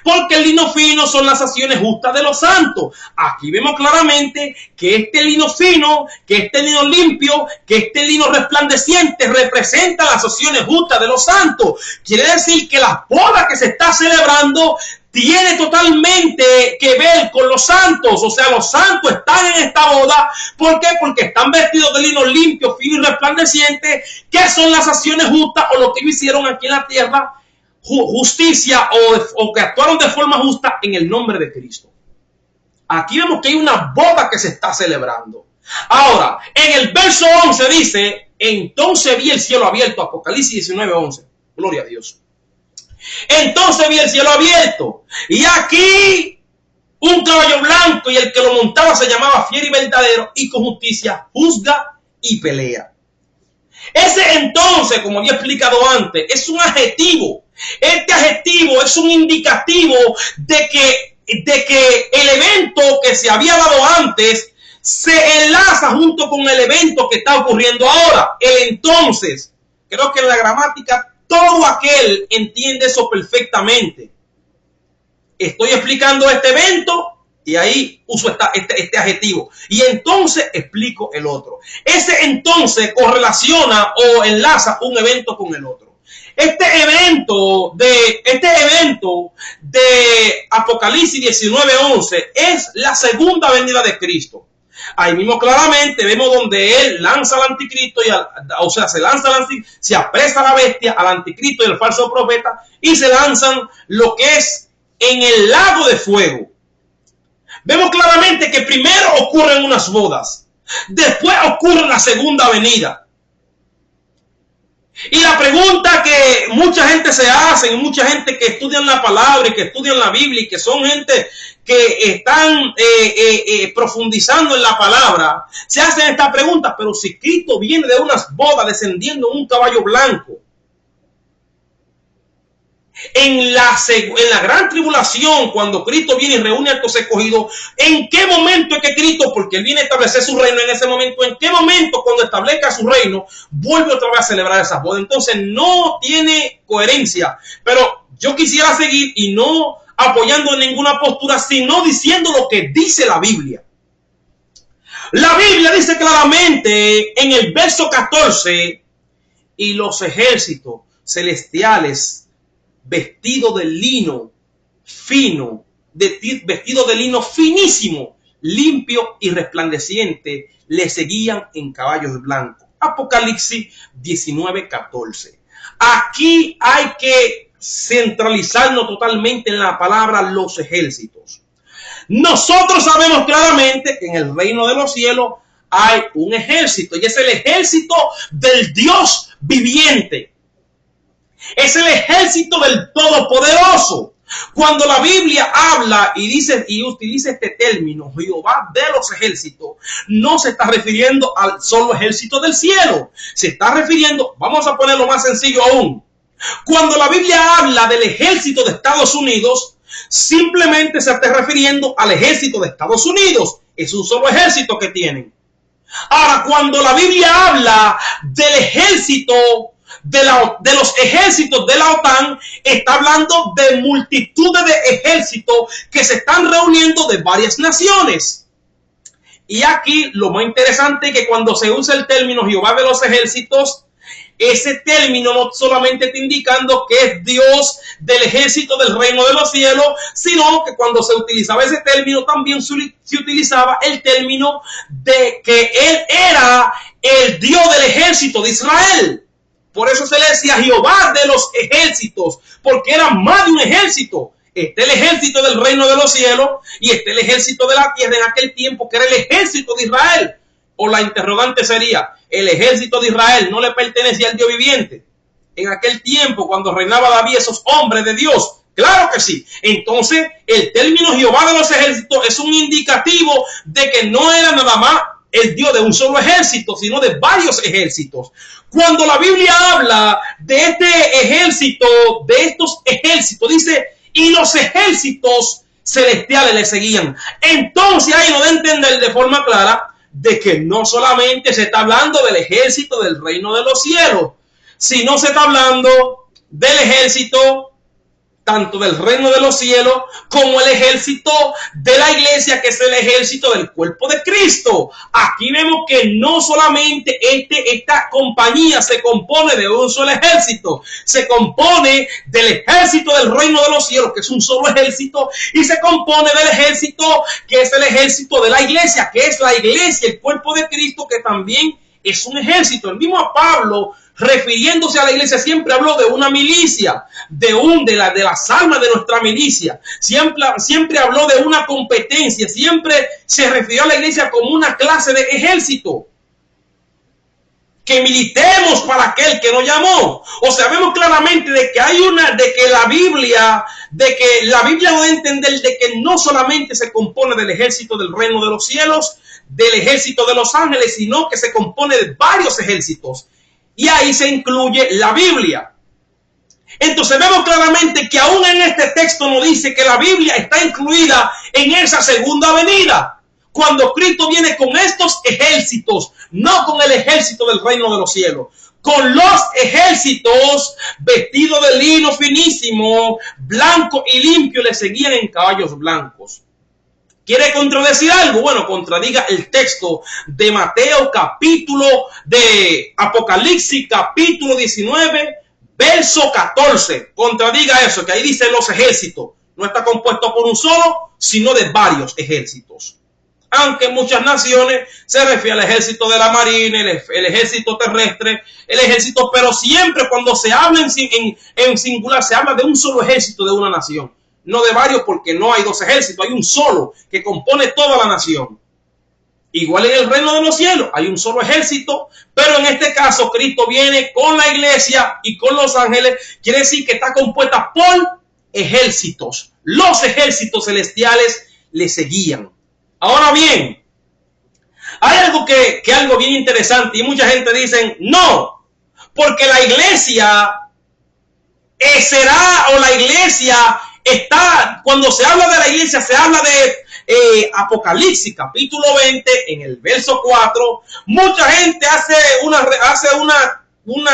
Porque el lino fino son las acciones justas de los santos. Aquí vemos claramente que este lino fino, que este lino limpio, que este lino resplandeciente representa las acciones justas de los santos. Quiere decir que la boda que se está celebrando tiene totalmente que ver con los santos. O sea, los santos están en esta boda. ¿Por qué? Porque están vestidos de lino limpio, fino y resplandeciente, que son las acciones justas o lo que hicieron aquí en la tierra. Justicia o que actuaron de forma justa en el nombre de Cristo. Aquí vemos que hay una boda que se está celebrando. Ahora, en el verso 11 dice: entonces vi el cielo abierto. Apocalipsis 19:11. Gloria a Dios. Entonces vi el cielo abierto, y aquí un caballo blanco, y el que lo montaba se llamaba Fiel y Verdadero, y con justicia juzga y pelea. Ese entonces, como había explicado antes, es un adjetivo. Este adjetivo es un indicativo de que el evento que se había dado antes se enlaza junto con el evento que está ocurriendo ahora. El entonces, creo que en la gramática todo aquel entiende eso perfectamente. Estoy explicando este evento y ahí uso este adjetivo. Y entonces explico el otro. Ese entonces correlaciona o enlaza un evento con el otro. Este evento de Apocalipsis 19:11 es la segunda venida de Cristo. Ahí mismo claramente vemos donde él lanza al anticristo, se apresa a la bestia, al anticristo y al falso profeta, y se lanzan lo que es en el lago de fuego. Vemos claramente que primero ocurren unas bodas. Después ocurre la segunda venida. Y la pregunta que mucha gente se hace, y mucha gente que estudian la palabra y que estudian la Biblia y que son gente que están profundizando en la palabra, se hacen esta pregunta: pero si Cristo viene de unas bodas descendiendo en un caballo blanco, en la gran tribulación, cuando Cristo viene y reúne a estos escogidos, ¿en qué momento es que Cristo, porque Él viene a establecer su reino en ese momento, en qué momento cuando establezca su reino, vuelve otra vez a celebrar esas bodas? Entonces no tiene coherencia. Pero yo quisiera seguir y no apoyando en ninguna postura, sino diciendo lo que dice la Biblia. La Biblia dice claramente en el verso 14: y los ejércitos celestiales, vestido de lino fino, vestido de lino finísimo, limpio y resplandeciente, le seguían en caballos blancos. Apocalipsis 19:14. Aquí hay que centralizarnos totalmente en la palabra los ejércitos. Nosotros sabemos claramente que en el reino de los cielos hay un ejército, y es el ejército del Dios viviente. Es el ejército del Todopoderoso. Cuando la Biblia habla y dice y utiliza este término, Jehová de los ejércitos, no se está refiriendo al solo ejército del cielo. Se está refiriendo, vamos a ponerlo más sencillo aún. Cuando la Biblia habla del ejército de Estados Unidos, simplemente se está refiriendo al ejército de Estados Unidos. Es un solo ejército que tienen. Ahora, cuando la Biblia habla del ejército de los ejércitos de la OTAN, está hablando de multitudes de ejércitos que se están reuniendo de varias naciones. Y aquí lo más interesante es que cuando se usa el término Jehová de los ejércitos, ese término no solamente está indicando que es Dios del ejército del reino de los cielos, sino que cuando se utilizaba ese término también se utilizaba el término de que Él era el Dios del ejército de Israel. Por eso se le decía Jehová de los ejércitos, porque era más de un ejército. Este es el ejército del reino de los cielos y este es el ejército de la tierra en aquel tiempo, que era el ejército de Israel. O la interrogante sería: ¿el ejército de Israel no le pertenecía al Dios viviente en aquel tiempo cuando reinaba David, esos hombres de Dios? Claro que sí. Entonces el término Jehová de los ejércitos es un indicativo de que no era nada más el Dios de un solo ejército, sino de varios ejércitos. Cuando la Biblia habla de este ejército, de estos ejércitos, dice: y los ejércitos celestiales le seguían. Entonces ahí nos da a entender de forma clara de que no solamente se está hablando del ejército del reino de los cielos, sino se está hablando del ejército tanto del reino de los cielos como el ejército de la iglesia, que es el ejército del cuerpo de Cristo. Aquí vemos que no solamente esta compañía se compone de un solo ejército, se compone del ejército del reino de los cielos, que es un solo ejército, y se compone del ejército que es el ejército de la iglesia, que es la iglesia, el cuerpo de Cristo, que también es un ejército. El mismo Pablo, refiriéndose a la iglesia, siempre habló de una milicia, de las almas de nuestra milicia. Siempre habló de una competencia, siempre se refirió a la iglesia como una clase de ejército. Que militemos para aquel que nos llamó. O sea, vemos claramente de que la Biblia nos da a entender de que no solamente se compone del ejército del reino de los cielos, del ejército de los ángeles, sino que se compone de varios ejércitos. Y ahí se incluye la Biblia. Entonces vemos claramente que aún en este texto nos dice que la Biblia está incluida en esa segunda venida, cuando Cristo viene con estos ejércitos, no con el ejército del reino de los cielos, con los ejércitos vestidos de lino finísimo, blanco y limpio, le seguían en caballos blancos. ¿Quiere contradecir algo? Bueno, contradiga el texto de Mateo de Apocalipsis capítulo 19, verso 14. Contradiga eso, que ahí dice los ejércitos. No está compuesto por un solo, sino de varios ejércitos. Aunque en muchas naciones se refiere al ejército de la marina, el ejército terrestre, el ejército, pero siempre cuando se habla en singular, se habla de un solo ejército de una nación. No de varios, porque no hay dos ejércitos, hay un solo que compone toda la nación. Igual en el reino de los cielos hay un solo ejército, pero en este caso Cristo viene con la iglesia y con los ángeles. Quiere decir que está compuesta por ejércitos. Los ejércitos celestiales le seguían. Ahora bien, hay algo bien interesante y mucha gente dice no, porque la iglesia será, o la iglesia está, cuando se habla de la iglesia se habla de Apocalipsis capítulo 20 en el verso 4. Mucha gente hace un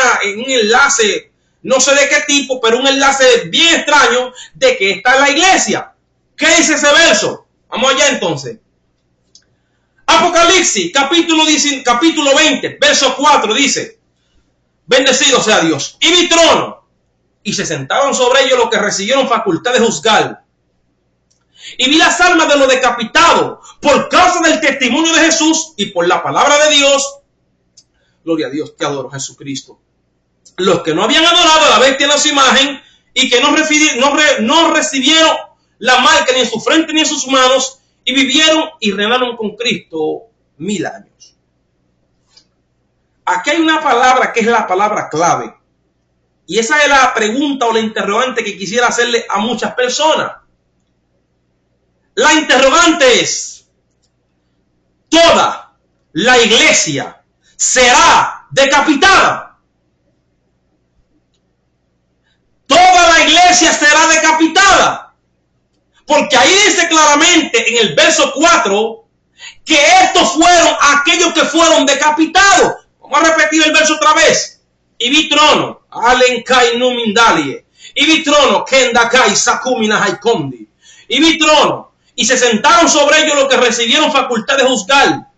enlace, no sé de qué tipo, pero un enlace bien extraño de que está en la iglesia. ¿Qué dice ese verso? Vamos allá entonces. Apocalipsis capítulo 20 verso 4 dice: bendecido sea Dios, y mi trono, y se sentaron sobre ellos los que recibieron facultad de juzgar. Y vi las almas de los decapitados por causa del testimonio de Jesús y por la palabra de Dios. Gloria a Dios, te adoro, Jesucristo. Los que no habían adorado a la bestia en su imagen y que no recibieron la marca ni en su frente ni en sus manos, y vivieron y reinaron con Cristo 1000 años. Aquí hay una palabra que es la palabra clave. Y esa es la pregunta o la interrogante que quisiera hacerle a muchas personas. La interrogante es: ¿toda la iglesia será decapitada? ¿Toda la iglesia será decapitada? Porque ahí dice claramente en el verso 4 que estos fueron aquellos que fueron decapitados. Vamos a repetir el verso otra vez. Y vi trono, alenkai numindalie. Y vi trono, kendakai sakumina haikondi. Y vi trono, y se sentaron sobre ellos los que recibieron facultad de juzgar.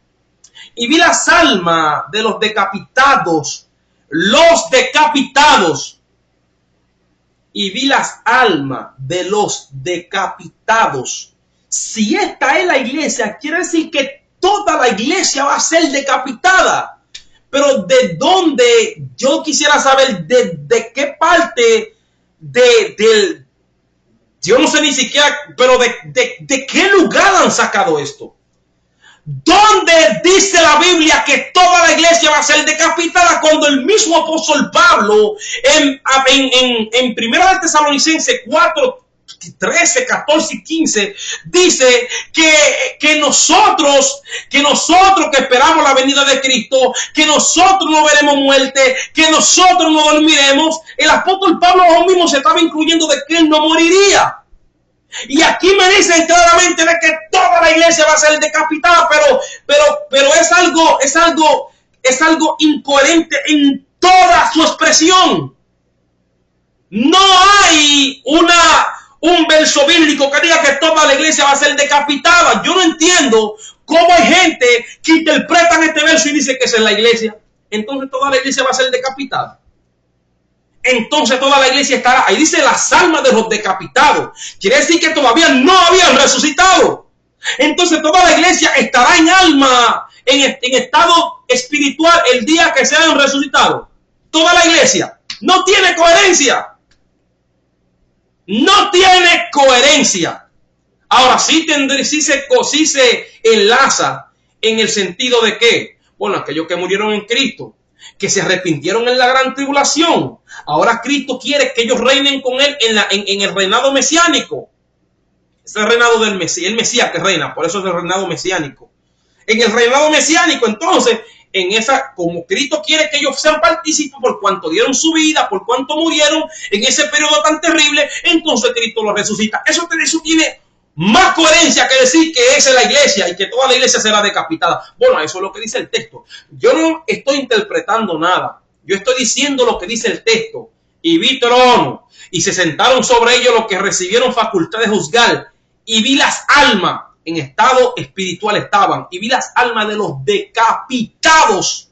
Y vi las almas de los decapitados. Y vi las almas de los decapitados. Si esta es la iglesia, quiere decir que toda la iglesia va a ser decapitada. Pero ¿de dónde? Yo quisiera saber de qué parte yo no sé ni siquiera, pero de qué lugar han sacado esto. ¿Dónde dice la Biblia que toda la iglesia va a ser decapitada cuando el mismo apóstol Pablo en 1 Tesalonicenses 4, 13, 14 y 15 dice que nosotros que esperamos la venida de Cristo, que nosotros no veremos muerte, que nosotros no dormiremos? El apóstol Pablo mismo se estaba incluyendo de que él no moriría. Y aquí me dicen claramente de que toda la iglesia va a ser decapitada, pero es algo incoherente en toda su expresión. No hay un verso bíblico que diga que toda la iglesia va a ser decapitada. Yo no entiendo cómo hay gente que interpretan este verso y dice que esa es la iglesia. Entonces toda la iglesia va a ser decapitada. Entonces toda la iglesia estará, ahí dice las almas de los decapitados. Quiere decir que todavía no habían resucitado. Entonces toda la iglesia estará en alma, en estado espiritual el día que se hayan resucitado. Toda la iglesia. No tiene coherencia. No tiene coherencia. Ahora sí se enlaza en el sentido de que, bueno, aquellos que murieron en Cristo, que se arrepintieron en la gran tribulación, ahora Cristo quiere que ellos reinen con él en el reinado mesiánico. Es el reinado del Mesías, el Mesías que reina, por eso es el reinado mesiánico. En el reinado mesiánico, entonces, como Cristo quiere que ellos sean partícipes por cuanto dieron su vida, por cuanto murieron en ese periodo tan terrible, entonces Cristo los resucita. Eso tiene más coherencia que decir que esa es la iglesia y que toda la iglesia será decapitada. Bueno, eso es lo que dice el texto. Yo no estoy interpretando nada. Yo estoy diciendo lo que dice el texto. Y vi trono, y se sentaron sobre ellos los que recibieron facultad de juzgar. Y vi las almas, en estado espiritual estaban, y vi las almas de los decapitados.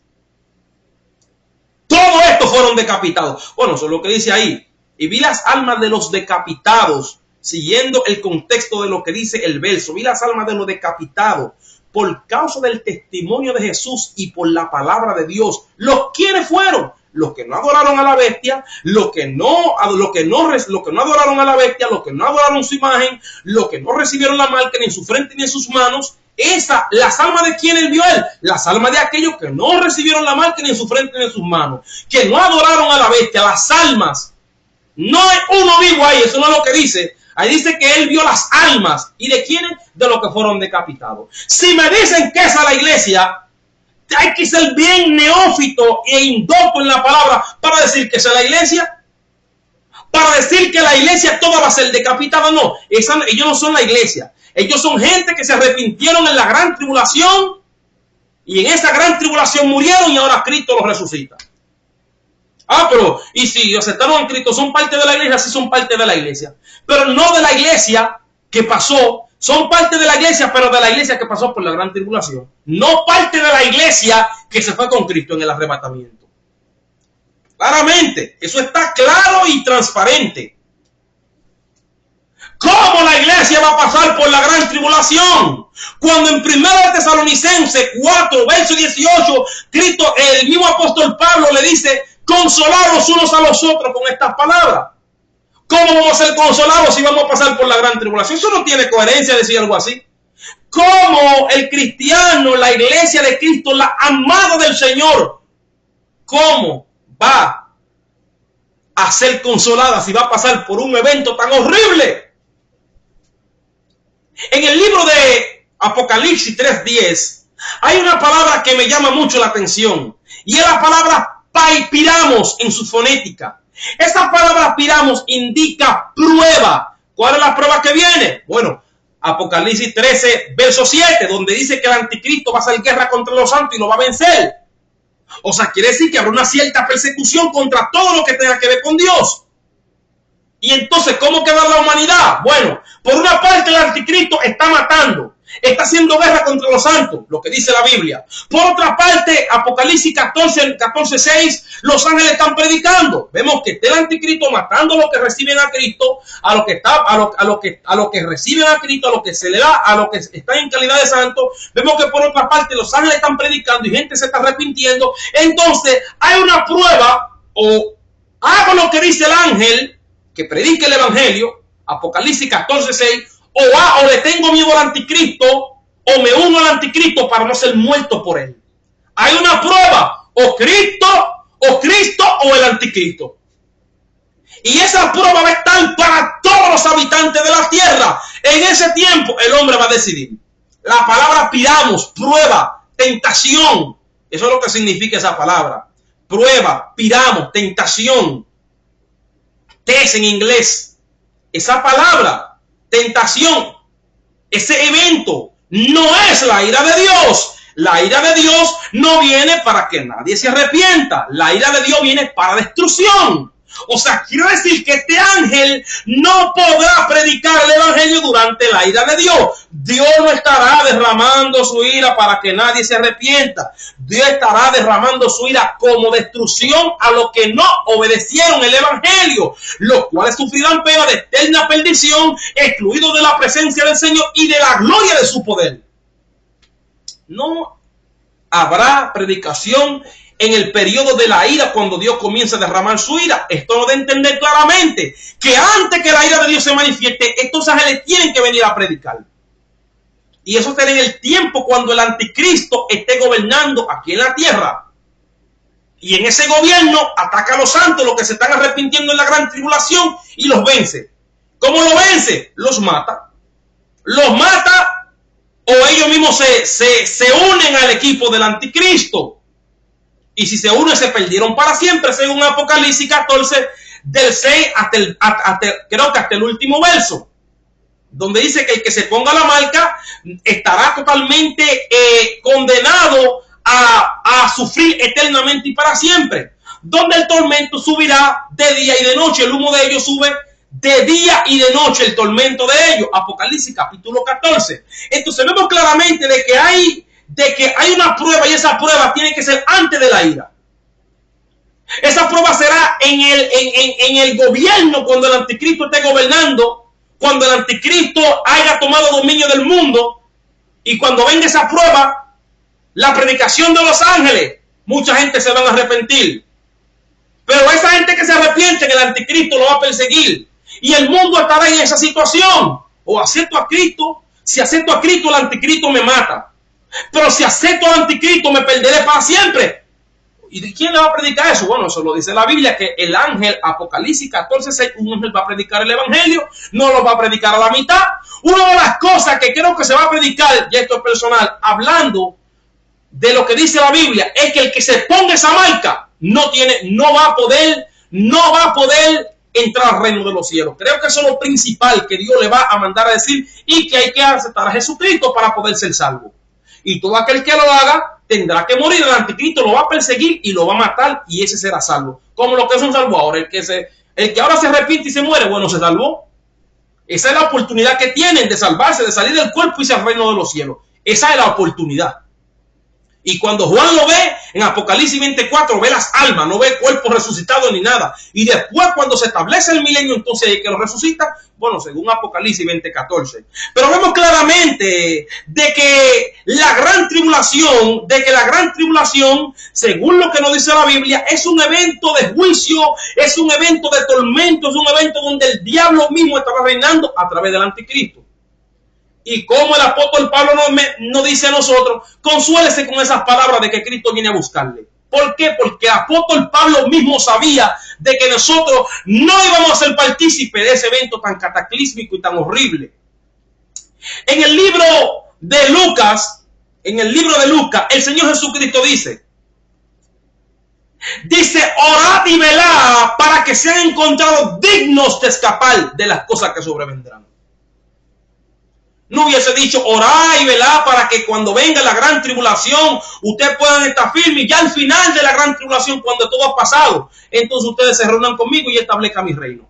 Todos estos fueron decapitados. Bueno, eso es lo que dice ahí. Y vi las almas de los decapitados, siguiendo el contexto de lo que dice el verso. Vi las almas de los decapitados por causa del testimonio de Jesús y por la palabra de Dios. ¿Los quiénes fueron? Los que no adoraron a la bestia, los que no adoraron a la bestia, los que no adoraron su imagen, los que no recibieron la marca ni en su frente ni en sus manos, las almas de quienes vio él, las almas de aquellos que no recibieron la marca ni en su frente ni en sus manos, que no adoraron a la bestia, las almas. No hay uno vivo ahí, eso no es lo que dice. Ahí dice que él vio las almas. ¿Y de quiénes? De los que fueron decapitados. Si me dicen que esa es la iglesia, hay que ser bien neófito e indocto en la palabra para decir que esa es la iglesia. Para decir que la iglesia toda va a ser decapitada. No, ellos no son la iglesia. Ellos son gente que se arrepintieron en la gran tribulación. Y en esa gran tribulación murieron y ahora Cristo los resucita. Pero, y si aceptaron a Cristo, son parte de la iglesia, sí son parte de la iglesia. Pero no de la iglesia que pasó, son parte de la iglesia, pero de la iglesia que pasó por la gran tribulación. No parte de la iglesia que se fue con Cristo en el arrebatamiento. Claramente, eso está claro y transparente. ¿Cómo la iglesia va a pasar por la gran tribulación? Cuando en 1 Tesalonicenses 4, verso 18, Cristo, el mismo apóstol Pablo le dice: consolaros unos a los otros con estas palabras. ¿Cómo vamos a ser consolados si vamos a pasar por la gran tribulación? Eso no tiene coherencia decir algo así. ¿Cómo el cristiano, la iglesia de Cristo, la amada del Señor, cómo va a ser consolada si va a pasar por un evento tan horrible? En el libro de Apocalipsis 3:10 hay una palabra que me llama mucho la atención y es la palabra piramos en su fonética. Esa palabra piramos indica prueba. ¿Cuál es la prueba que viene? Bueno, Apocalipsis 13, verso 7, donde dice que el anticristo va a hacer guerra contra los santos y lo va a vencer. O sea, quiere decir que habrá una cierta persecución contra todo lo que tenga que ver con Dios. Y entonces, ¿cómo queda la humanidad? Bueno, por una parte el anticristo está matando, está haciendo guerra contra los santos, lo que dice la Biblia. Por otra parte, Apocalipsis 14:6, los ángeles están predicando. Vemos que está el anticristo matando a los que reciben a Cristo, a los que reciben a Cristo, a los que se le da, a los que están en calidad de santo. Vemos que por otra parte los ángeles están predicando y gente se está arrepintiendo. Entonces, hay una prueba: o hago lo que dice el ángel que predique el evangelio, Apocalipsis 14:6, o le tengo miedo al anticristo, o me uno al anticristo para no ser muerto por él. Hay una prueba: o Cristo o el anticristo. Y esa prueba va a estar para todos los habitantes de la tierra. En ese tiempo el hombre va a decidir. La palabra piramos, prueba, tentación. Eso es lo que significa esa palabra. Prueba, piramos, tentación. Test en inglés. Esa palabra, tentación, ese evento no es la ira de Dios. La ira de Dios no viene para que nadie se arrepienta. La ira de Dios viene para destrucción. O sea, quiere decir que este ángel no podrá predicar el evangelio durante la ira de Dios. Dios no estará derramando su ira para que nadie se arrepienta. Dios estará derramando su ira como destrucción a los que no obedecieron el evangelio, los cuales sufrirán pena de eterna perdición, excluidos de la presencia del Señor y de la gloria de su poder. No habrá predicación en el periodo de la ira, cuando Dios comienza a derramar su ira. Esto lo de entender claramente, que antes que la ira de Dios se manifieste, estos ángeles tienen que venir a predicar. Y eso será en el tiempo cuando el anticristo esté gobernando aquí en la tierra. Y en ese gobierno ataca a los santos, los que se están arrepintiendo en la gran tribulación, y los vence. ¿Cómo lo vence? Los mata. Los mata, o ellos mismos se unen al equipo del anticristo. Y si se unen, se perdieron para siempre, según Apocalipsis 14, del 6 creo que hasta el último verso, donde dice que el que se ponga la marca estará totalmente condenado a sufrir eternamente y para siempre, donde el tormento subirá de día y de noche. El humo de ellos sube de día y de noche, el tormento de ellos. Apocalipsis capítulo 14. Entonces vemos claramente de que hay una prueba, y esa prueba tiene que ser antes de la ira. Esa prueba será en el gobierno, cuando el anticristo esté gobernando, cuando el anticristo haya tomado dominio del mundo, y cuando venga esa prueba, la predicación de los ángeles, mucha gente se van a arrepentir. Pero esa gente que se arrepiente, el anticristo lo va a perseguir, y el mundo estará en esa situación. O acepto a Cristo, Si acepto a Cristo, el anticristo me mata. Pero si acepto al anticristo, me perderé para siempre. ¿Y quién le va a predicar eso? Bueno, eso lo dice la Biblia, que el ángel, Apocalipsis 14:6, un ángel va a predicar el evangelio, no lo va a predicar a la mitad. Una de las cosas que creo que se va a predicar, y esto es personal, hablando de lo que dice la Biblia, es que el que se ponga esa marca no va a poder entrar al reino de los cielos. Creo que eso es lo principal que Dios le va a mandar a decir, y que hay que aceptar a Jesucristo para poder ser salvo. Y todo aquel que lo haga tendrá que morir. El anticristo lo va a perseguir y lo va a matar, y ese será salvo. Como lo que es un salvo ahora. El que ahora se arrepiente y se muere, bueno, se salvó. Esa es la oportunidad que tienen de salvarse, de salir del cuerpo y irse al reino de los cielos. Esa es la oportunidad. Y cuando Juan lo ve en Apocalipsis 24, ve las almas, no ve cuerpos resucitados ni nada. Y después, cuando se establece el milenio, entonces hay que lo resucita. Bueno, según Apocalipsis 20:14. Pero vemos claramente de que la gran tribulación, según lo que nos dice la Biblia, es un evento de juicio, es un evento de tormento, es un evento donde el diablo mismo estará reinando a través del anticristo. Y como el apóstol Pablo nos dice a nosotros, consuélese con esas palabras de que Cristo viene a buscarle. ¿Por qué? Porque el apóstol Pablo mismo sabía de que nosotros no íbamos a ser partícipes de ese evento tan cataclísmico y tan horrible. En el libro de Lucas, el Señor Jesucristo dice, orad y velad para que sean encontrados dignos de escapar de las cosas que sobrevendrán. No hubiese dicho orad y velad para que cuando venga la gran tribulación ustedes puedan estar firmes, y ya al final de la gran tribulación, cuando todo ha pasado, entonces ustedes se reúnan conmigo y establezcan mi reino.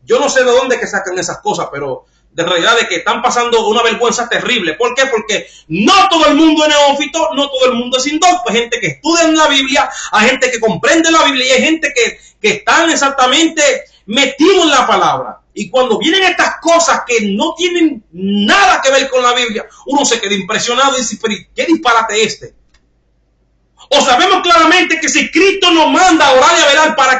Yo no sé de dónde que sacan esas cosas, pero de realidad de que están pasando una vergüenza terrible. ¿Por qué? Porque no todo el mundo es neófito, no todo el mundo es indocto. Hay gente que estudia en la Biblia, hay gente que comprende la Biblia y hay gente que están exactamente metidos en la palabra. Y cuando vienen estas cosas que no tienen nada que ver con la Biblia, uno se queda impresionado y dice, pero ¿qué disparate este? O sabemos claramente que si Cristo nos manda a orar y a velar para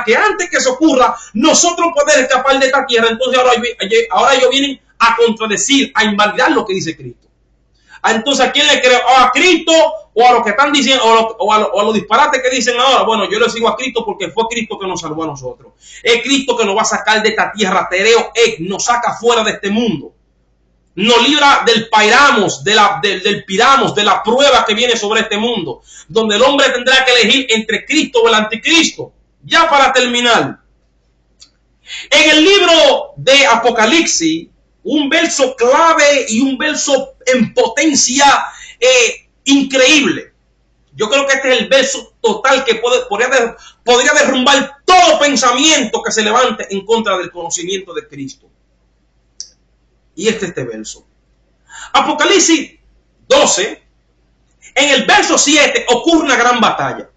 que antes que eso ocurra, nosotros poder escapar de esta tierra, entonces ahora ellos vienen a contradecir, a invalidar lo que dice Cristo. Entonces, ¿a quién le creo? ¿O a Cristo o a lo que están diciendo o a los disparates que dicen ahora? Bueno, yo le sigo a Cristo porque fue Cristo que nos salvó a nosotros. Es Cristo que nos va a sacar de esta tierra, tereo, nos saca fuera de este mundo. Nos libra del pairamos, del piramos, de la prueba que viene sobre este mundo, donde el hombre tendrá que elegir entre Cristo o el anticristo. Ya para terminar, en el libro de Apocalipsis, un verso clave y un verso en potencia increíble. Yo creo que este es el verso total que podría derrumbar todo pensamiento que se levante en contra del conocimiento de Cristo. Y este verso. Apocalipsis 12, en el verso 7 ocurre una gran batalla.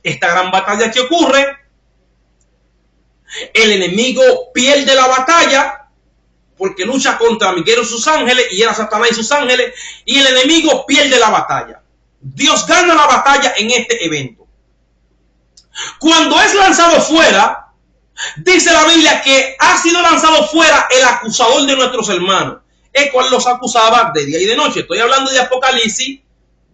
Esta gran batalla que ocurre, el enemigo pierde la batalla porque lucha contra Miguel y sus ángeles, y era Satanás y sus ángeles, y el enemigo pierde la batalla. Dios gana la batalla en este evento. Cuando es lanzado fuera, dice la Biblia que ha sido lanzado fuera el acusador de nuestros hermanos, el cual los acusaba de día y de noche. Estoy hablando de Apocalipsis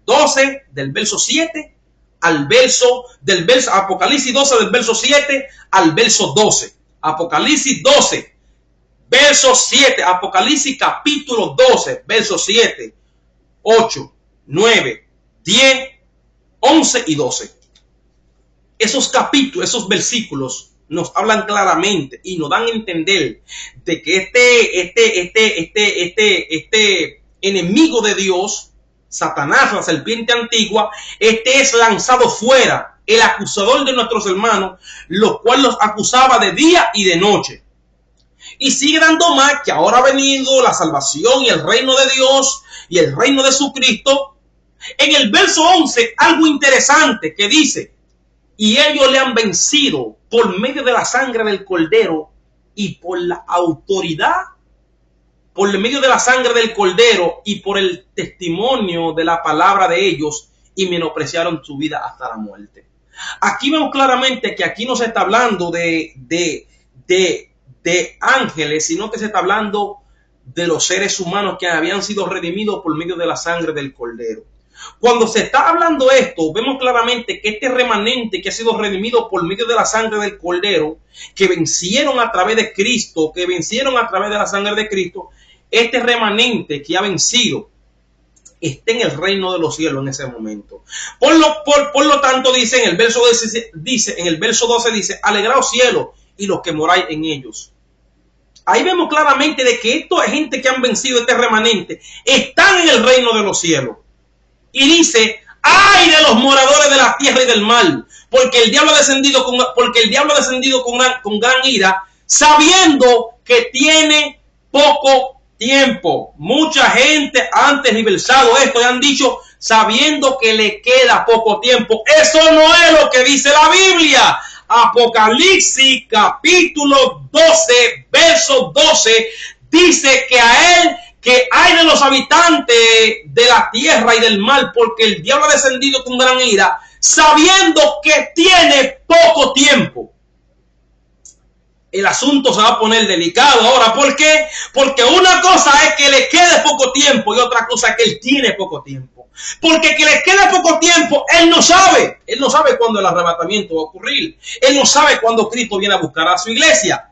12, del verso 7 Apocalipsis 12, del verso 7 al verso 12. Apocalipsis 12, verso 7, Apocalipsis capítulo 12, verso 7, 8, 9, 10, 11 y 12. Esos capítulos, esos versículos nos hablan claramente y nos dan a entender de que este enemigo de Dios, Satanás, la serpiente antigua, es lanzado fuera, el acusador de nuestros hermanos, lo cual los acusaba de día y de noche. Y sigue dando más que ahora ha venido la salvación y el reino de Dios y el reino de su Cristo. En el verso 11, algo interesante que dice, y ellos le han vencido por medio de la sangre del Cordero y por la autoridad, por medio de la sangre del Cordero y por el testimonio de la palabra de ellos, y menospreciaron su vida hasta la muerte. Aquí vemos claramente que aquí no se está hablando de ángeles, sino que se está hablando de los seres humanos que habían sido redimidos por medio de la sangre del Cordero. Cuando se está hablando esto, vemos claramente que este remanente que ha sido redimido por medio de la sangre del Cordero, que vencieron a través de Cristo, que vencieron a través de la sangre de Cristo, este remanente que ha vencido está en el reino de los cielos en ese momento. Por lo tanto, dice en el verso 12, dice, alegraos cielos y los que moráis en ellos. Ahí vemos claramente de que esta gente que han vencido, este remanente, están en el reino de los cielos. Y dice, ay de los moradores de la tierra y del mar, porque el diablo ha descendido con gran ira, sabiendo que tiene poco tiempo. Mucha gente han tergiversado esto y han dicho, sabiendo que le queda poco tiempo. Eso no es lo que dice la Biblia. Apocalipsis capítulo 12, verso 12, dice que a él, que hay de los habitantes de la tierra y del mar, porque el diablo ha descendido con gran ira, sabiendo que tiene poco tiempo. El asunto se va a poner delicado ahora. ¿Por qué? Porque una cosa es que le quede poco tiempo y otra cosa es que él tiene poco tiempo. Porque que le quede poco tiempo, él no sabe. Él no sabe cuándo el arrebatamiento va a ocurrir. Él no sabe cuándo Cristo viene a buscar a su iglesia.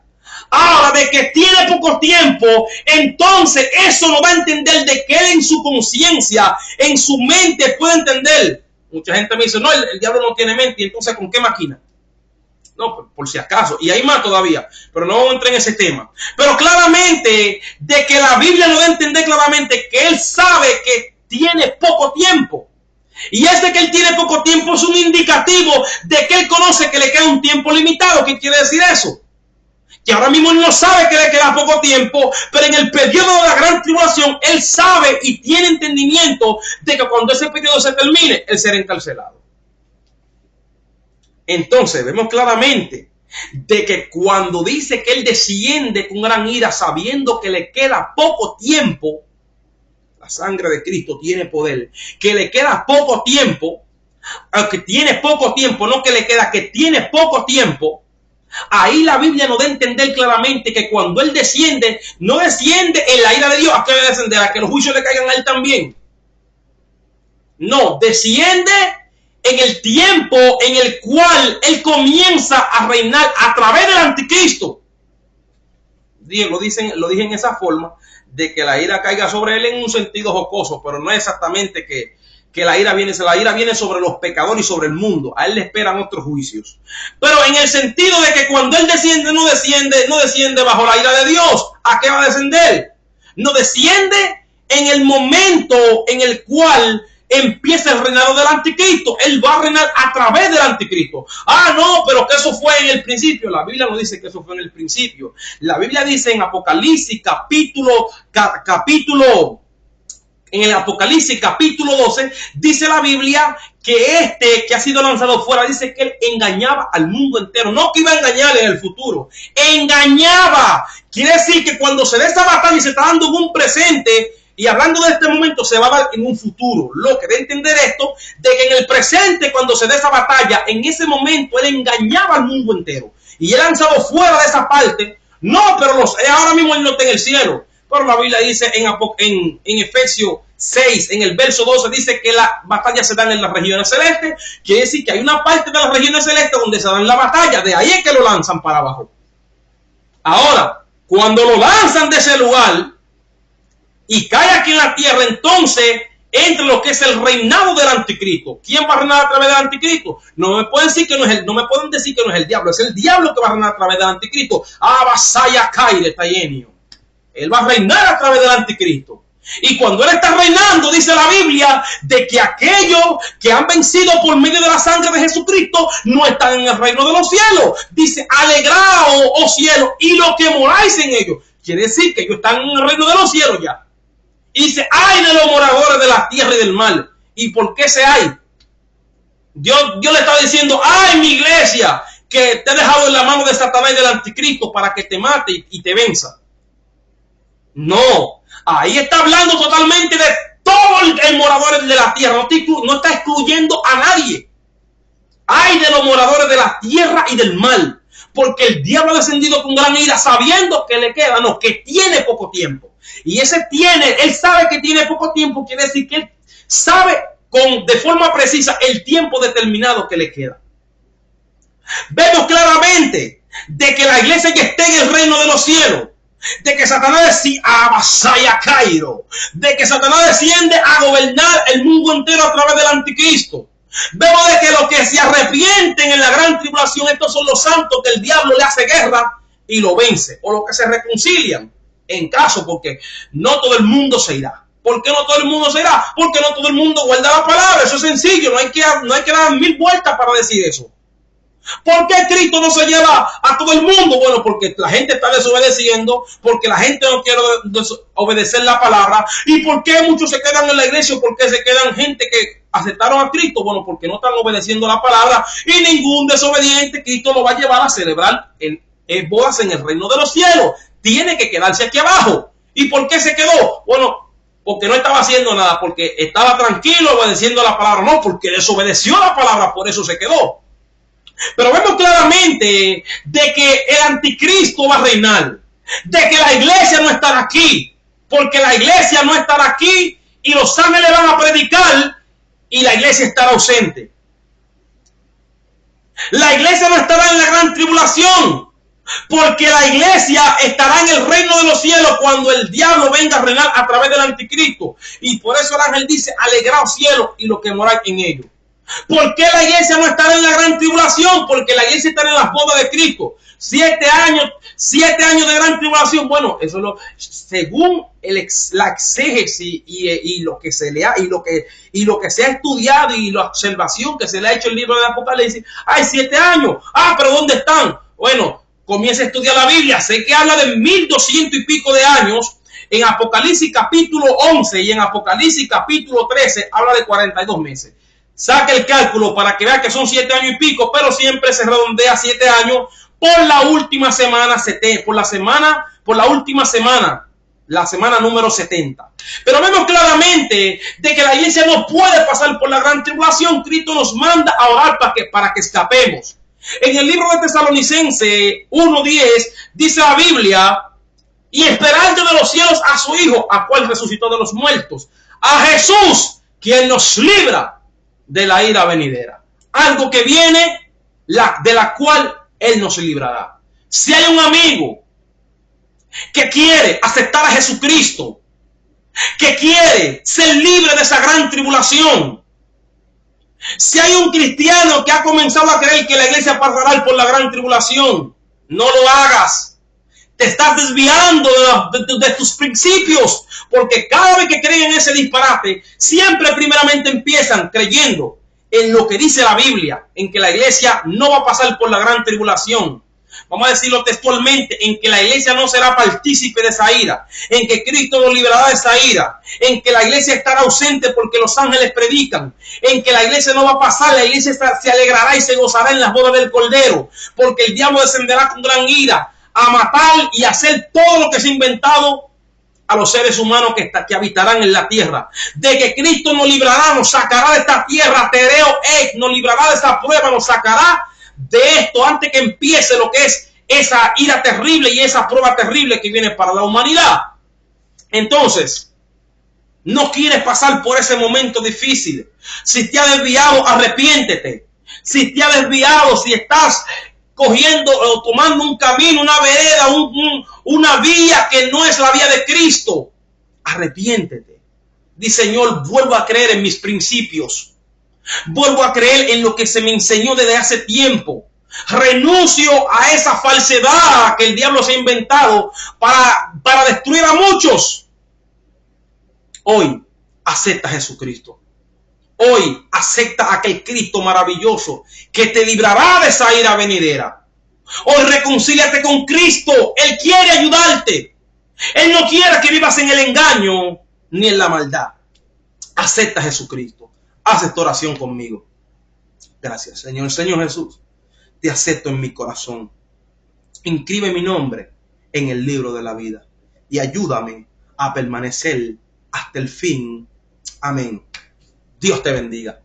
Ahora, de que tiene poco tiempo, entonces eso lo va a entender de que él en su conciencia, en su mente puede entender. Mucha gente me dice, no, el diablo no tiene mente, y entonces ¿con qué máquina? No, por si acaso, y hay más todavía, pero no vamos a entrar en ese tema. Pero claramente, de que la Biblia nos da a entender claramente que él sabe que tiene poco tiempo. Y ese que él tiene poco tiempo es un indicativo de que él conoce que le queda un tiempo limitado. ¿Qué quiere decir eso? Que ahora mismo él no sabe que le queda poco tiempo, pero en el periodo de la gran tribulación, él sabe y tiene entendimiento de que cuando ese periodo se termine, él será encarcelado. Entonces vemos claramente de que cuando dice que él desciende con gran ira sabiendo que le queda poco tiempo, la sangre de Cristo tiene poder, que le queda poco tiempo, aunque tiene poco tiempo, no que le queda, que tiene poco tiempo, ahí la Biblia nos da a entender claramente que cuando él desciende, no desciende en la ira de Dios, ¿a qué debe descender? A que los juicios le caigan a él también. No, desciende en el tiempo en el cual él comienza a reinar a través del anticristo. Lo dije en esa forma, de que la ira caiga sobre él en un sentido jocoso, pero no es exactamente que la ira viene sobre los pecadores y sobre el mundo. A él le esperan otros juicios. Pero en el sentido de que cuando él desciende, no desciende bajo la ira de Dios. ¿A qué va a descender? No desciende en el momento en el cual empieza el reinado del anticristo. Él va a reinar a través del anticristo. Ah, no, pero que eso fue en el principio. La Biblia no dice que eso fue en el principio. La Biblia dice en Apocalipsis en el Apocalipsis capítulo 12, dice la Biblia que este que ha sido lanzado fuera, dice que él engañaba al mundo entero. No que iba a engañar en el futuro, engañaba. Quiere decir que cuando se dé esa batalla y se está dando en un presente, y hablando de este momento, se va a dar en un futuro. Lo que debe entender esto, de que en el presente, cuando se dé esa batalla, en ese momento él engañaba al mundo entero. Y él lanzado fuera de esa parte. No, pero ahora mismo él no está en el cielo. Pero la Biblia dice en Efesios 6, en el verso 12, dice que las batallas se dan en las regiones celestes. Quiere decir que hay una parte de las regiones celestes donde se dan la batalla. De ahí es que lo lanzan para abajo. Ahora, cuando lo lanzan de ese lugar y cae aquí en la tierra, entonces entra lo que es el reinado del anticristo. ¿Quién va a reinar a través del anticristo? No me pueden decir que no es el diablo. Es el diablo que va a reinar a través del anticristo. Abasaya Caire Tayenio. Él va a reinar a través del anticristo. Y cuando él está reinando, dice la Biblia, de que aquellos que han vencido por medio de la sangre de Jesucristo no están en el reino de los cielos. Dice, alegraos, oh cielos, y los que moráis en ellos. Quiere decir que ellos están en el reino de los cielos ya. Y dice, ay de los moradores de la tierra y del mar. ¿Y por qué se hay? Dios le está diciendo, ay mi iglesia, que te he dejado en la mano de Satanás y del anticristo para que te mate y te venza. No, ahí está hablando totalmente de todo el morador de la tierra. No está excluyendo a nadie. Ay de los moradores de la tierra y del mar. porque el diablo ha descendido con gran ira sabiendo que le queda, no, que tiene poco tiempo. Y ese tiene, él sabe que tiene poco tiempo, quiere decir que él sabe de forma precisa el tiempo determinado que le queda. Vemos claramente de que la iglesia ya está en el reino de los cielos, de que Satanás avasalla Cairo, de que Satanás desciende a gobernar el mundo entero a través del anticristo. Vemos de que los que se arrepienten en la gran tribulación, estos son los santos que el diablo le hace guerra y lo vence, o los que se reconcilian en caso, porque no todo el mundo se irá. ¿Por qué no todo el mundo se irá? Porque no todo el mundo guarda la palabra. Eso es sencillo, no hay que dar 1000 vueltas para decir eso. ¿Por qué Cristo no se lleva a todo el mundo? Bueno, porque la gente está desobedeciendo, porque la gente no quiere obedecer la palabra. ¿Y por qué muchos se quedan en la iglesia? ¿Por qué se quedan gente que aceptaron a Cristo? Bueno, porque no están obedeciendo la palabra, y ningún desobediente Cristo lo va a llevar a celebrar bodas en el reino de los cielos. Tiene que quedarse aquí abajo. ¿Y por qué se quedó? Bueno, porque no estaba haciendo nada, porque estaba tranquilo obedeciendo la palabra. No, porque desobedeció la palabra, por eso se quedó. Pero vemos claramente de que el anticristo va a reinar, de que la iglesia no estará aquí, porque la iglesia no estará aquí y los ángeles van a predicar y la iglesia estará ausente. La iglesia no estará en la gran tribulación, porque la iglesia estará en el reino de los cielos cuando el diablo venga a reinar a través del anticristo. Y por eso el ángel dice: alegraos cielos y los que moran en ellos. ¿Por qué la iglesia no estará en la gran tribulación? Porque la iglesia estará en las bodas de Cristo. 7 años de gran tribulación. Bueno, eso lo, según la exégesis y lo que se lea y lo que se ha estudiado y la observación que se le ha hecho el libro de Apocalipsis, hay 7 años. Pero ¿dónde están? Bueno, comienza a estudiar la Biblia. Sé que habla de 1200 y pico de años. En Apocalipsis capítulo 11 y en Apocalipsis capítulo 13 habla de 42 meses. Saque el cálculo para que vea que son 7 años y pico, pero siempre se redondea 7 años por la última semana, por la última semana, la semana número 70. Pero vemos claramente de que la iglesia no puede pasar por la gran tribulación. Cristo nos manda a orar para que escapemos. En el libro de Tesalonicenses 1:10 dice la Biblia: y esperando de los cielos a su Hijo, a cual resucitó de los muertos, a Jesús, quien nos libra de la ira venidera. Algo que viene, de la cual Él nos librará. Si hay un amigo que quiere aceptar a Jesucristo, que quiere ser libre de esa gran tribulación, si hay un cristiano que ha comenzado a creer que la iglesia pasará por la gran tribulación, no lo hagas. Te estás desviando de tus principios, porque cada vez que creen en ese disparate, siempre primeramente empiezan creyendo en lo que dice la Biblia, en que la iglesia no va a pasar por la gran tribulación. Vamos a decirlo textualmente: en que la iglesia no será partícipe de esa ira, en que Cristo nos librará de esa ira, en que la iglesia estará ausente porque los ángeles predican, en que la iglesia no va a pasar, la iglesia se alegrará y se gozará en las bodas del Cordero, porque el diablo descenderá con gran ira a matar y hacer todo lo que se ha inventado a los seres humanos que habitarán en la tierra. De que Cristo nos librará, nos sacará de esta tierra, Tereo nos librará de esa prueba, nos sacará de esto antes que empiece lo que es esa ira terrible y esa prueba terrible que viene para la humanidad. Entonces, no quieres pasar por ese momento difícil. Si te has desviado, arrepiéntete. Si te has desviado, si estás cogiendo o tomando un camino, una vereda, una vía que no es la vía de Cristo, arrepiéntete. Di: Señor, vuelvo a creer en mis principios, vuelvo a creer en lo que se me enseñó desde hace tiempo, renuncio a esa falsedad que el diablo se ha inventado para destruir a muchos. Hoy acepta a Jesucristo. Hoy acepta a aquel Cristo maravilloso que te librará de esa ira venidera. Hoy reconcíliate con Cristo. Él quiere ayudarte. Él no quiere que vivas en el engaño ni en la maldad. Acepta a Jesucristo. Haz esta oración conmigo. Gracias, Señor. Señor Jesús, te acepto en mi corazón. Inscribe mi nombre en el libro de la vida y ayúdame a permanecer hasta el fin. Amén. Dios te bendiga.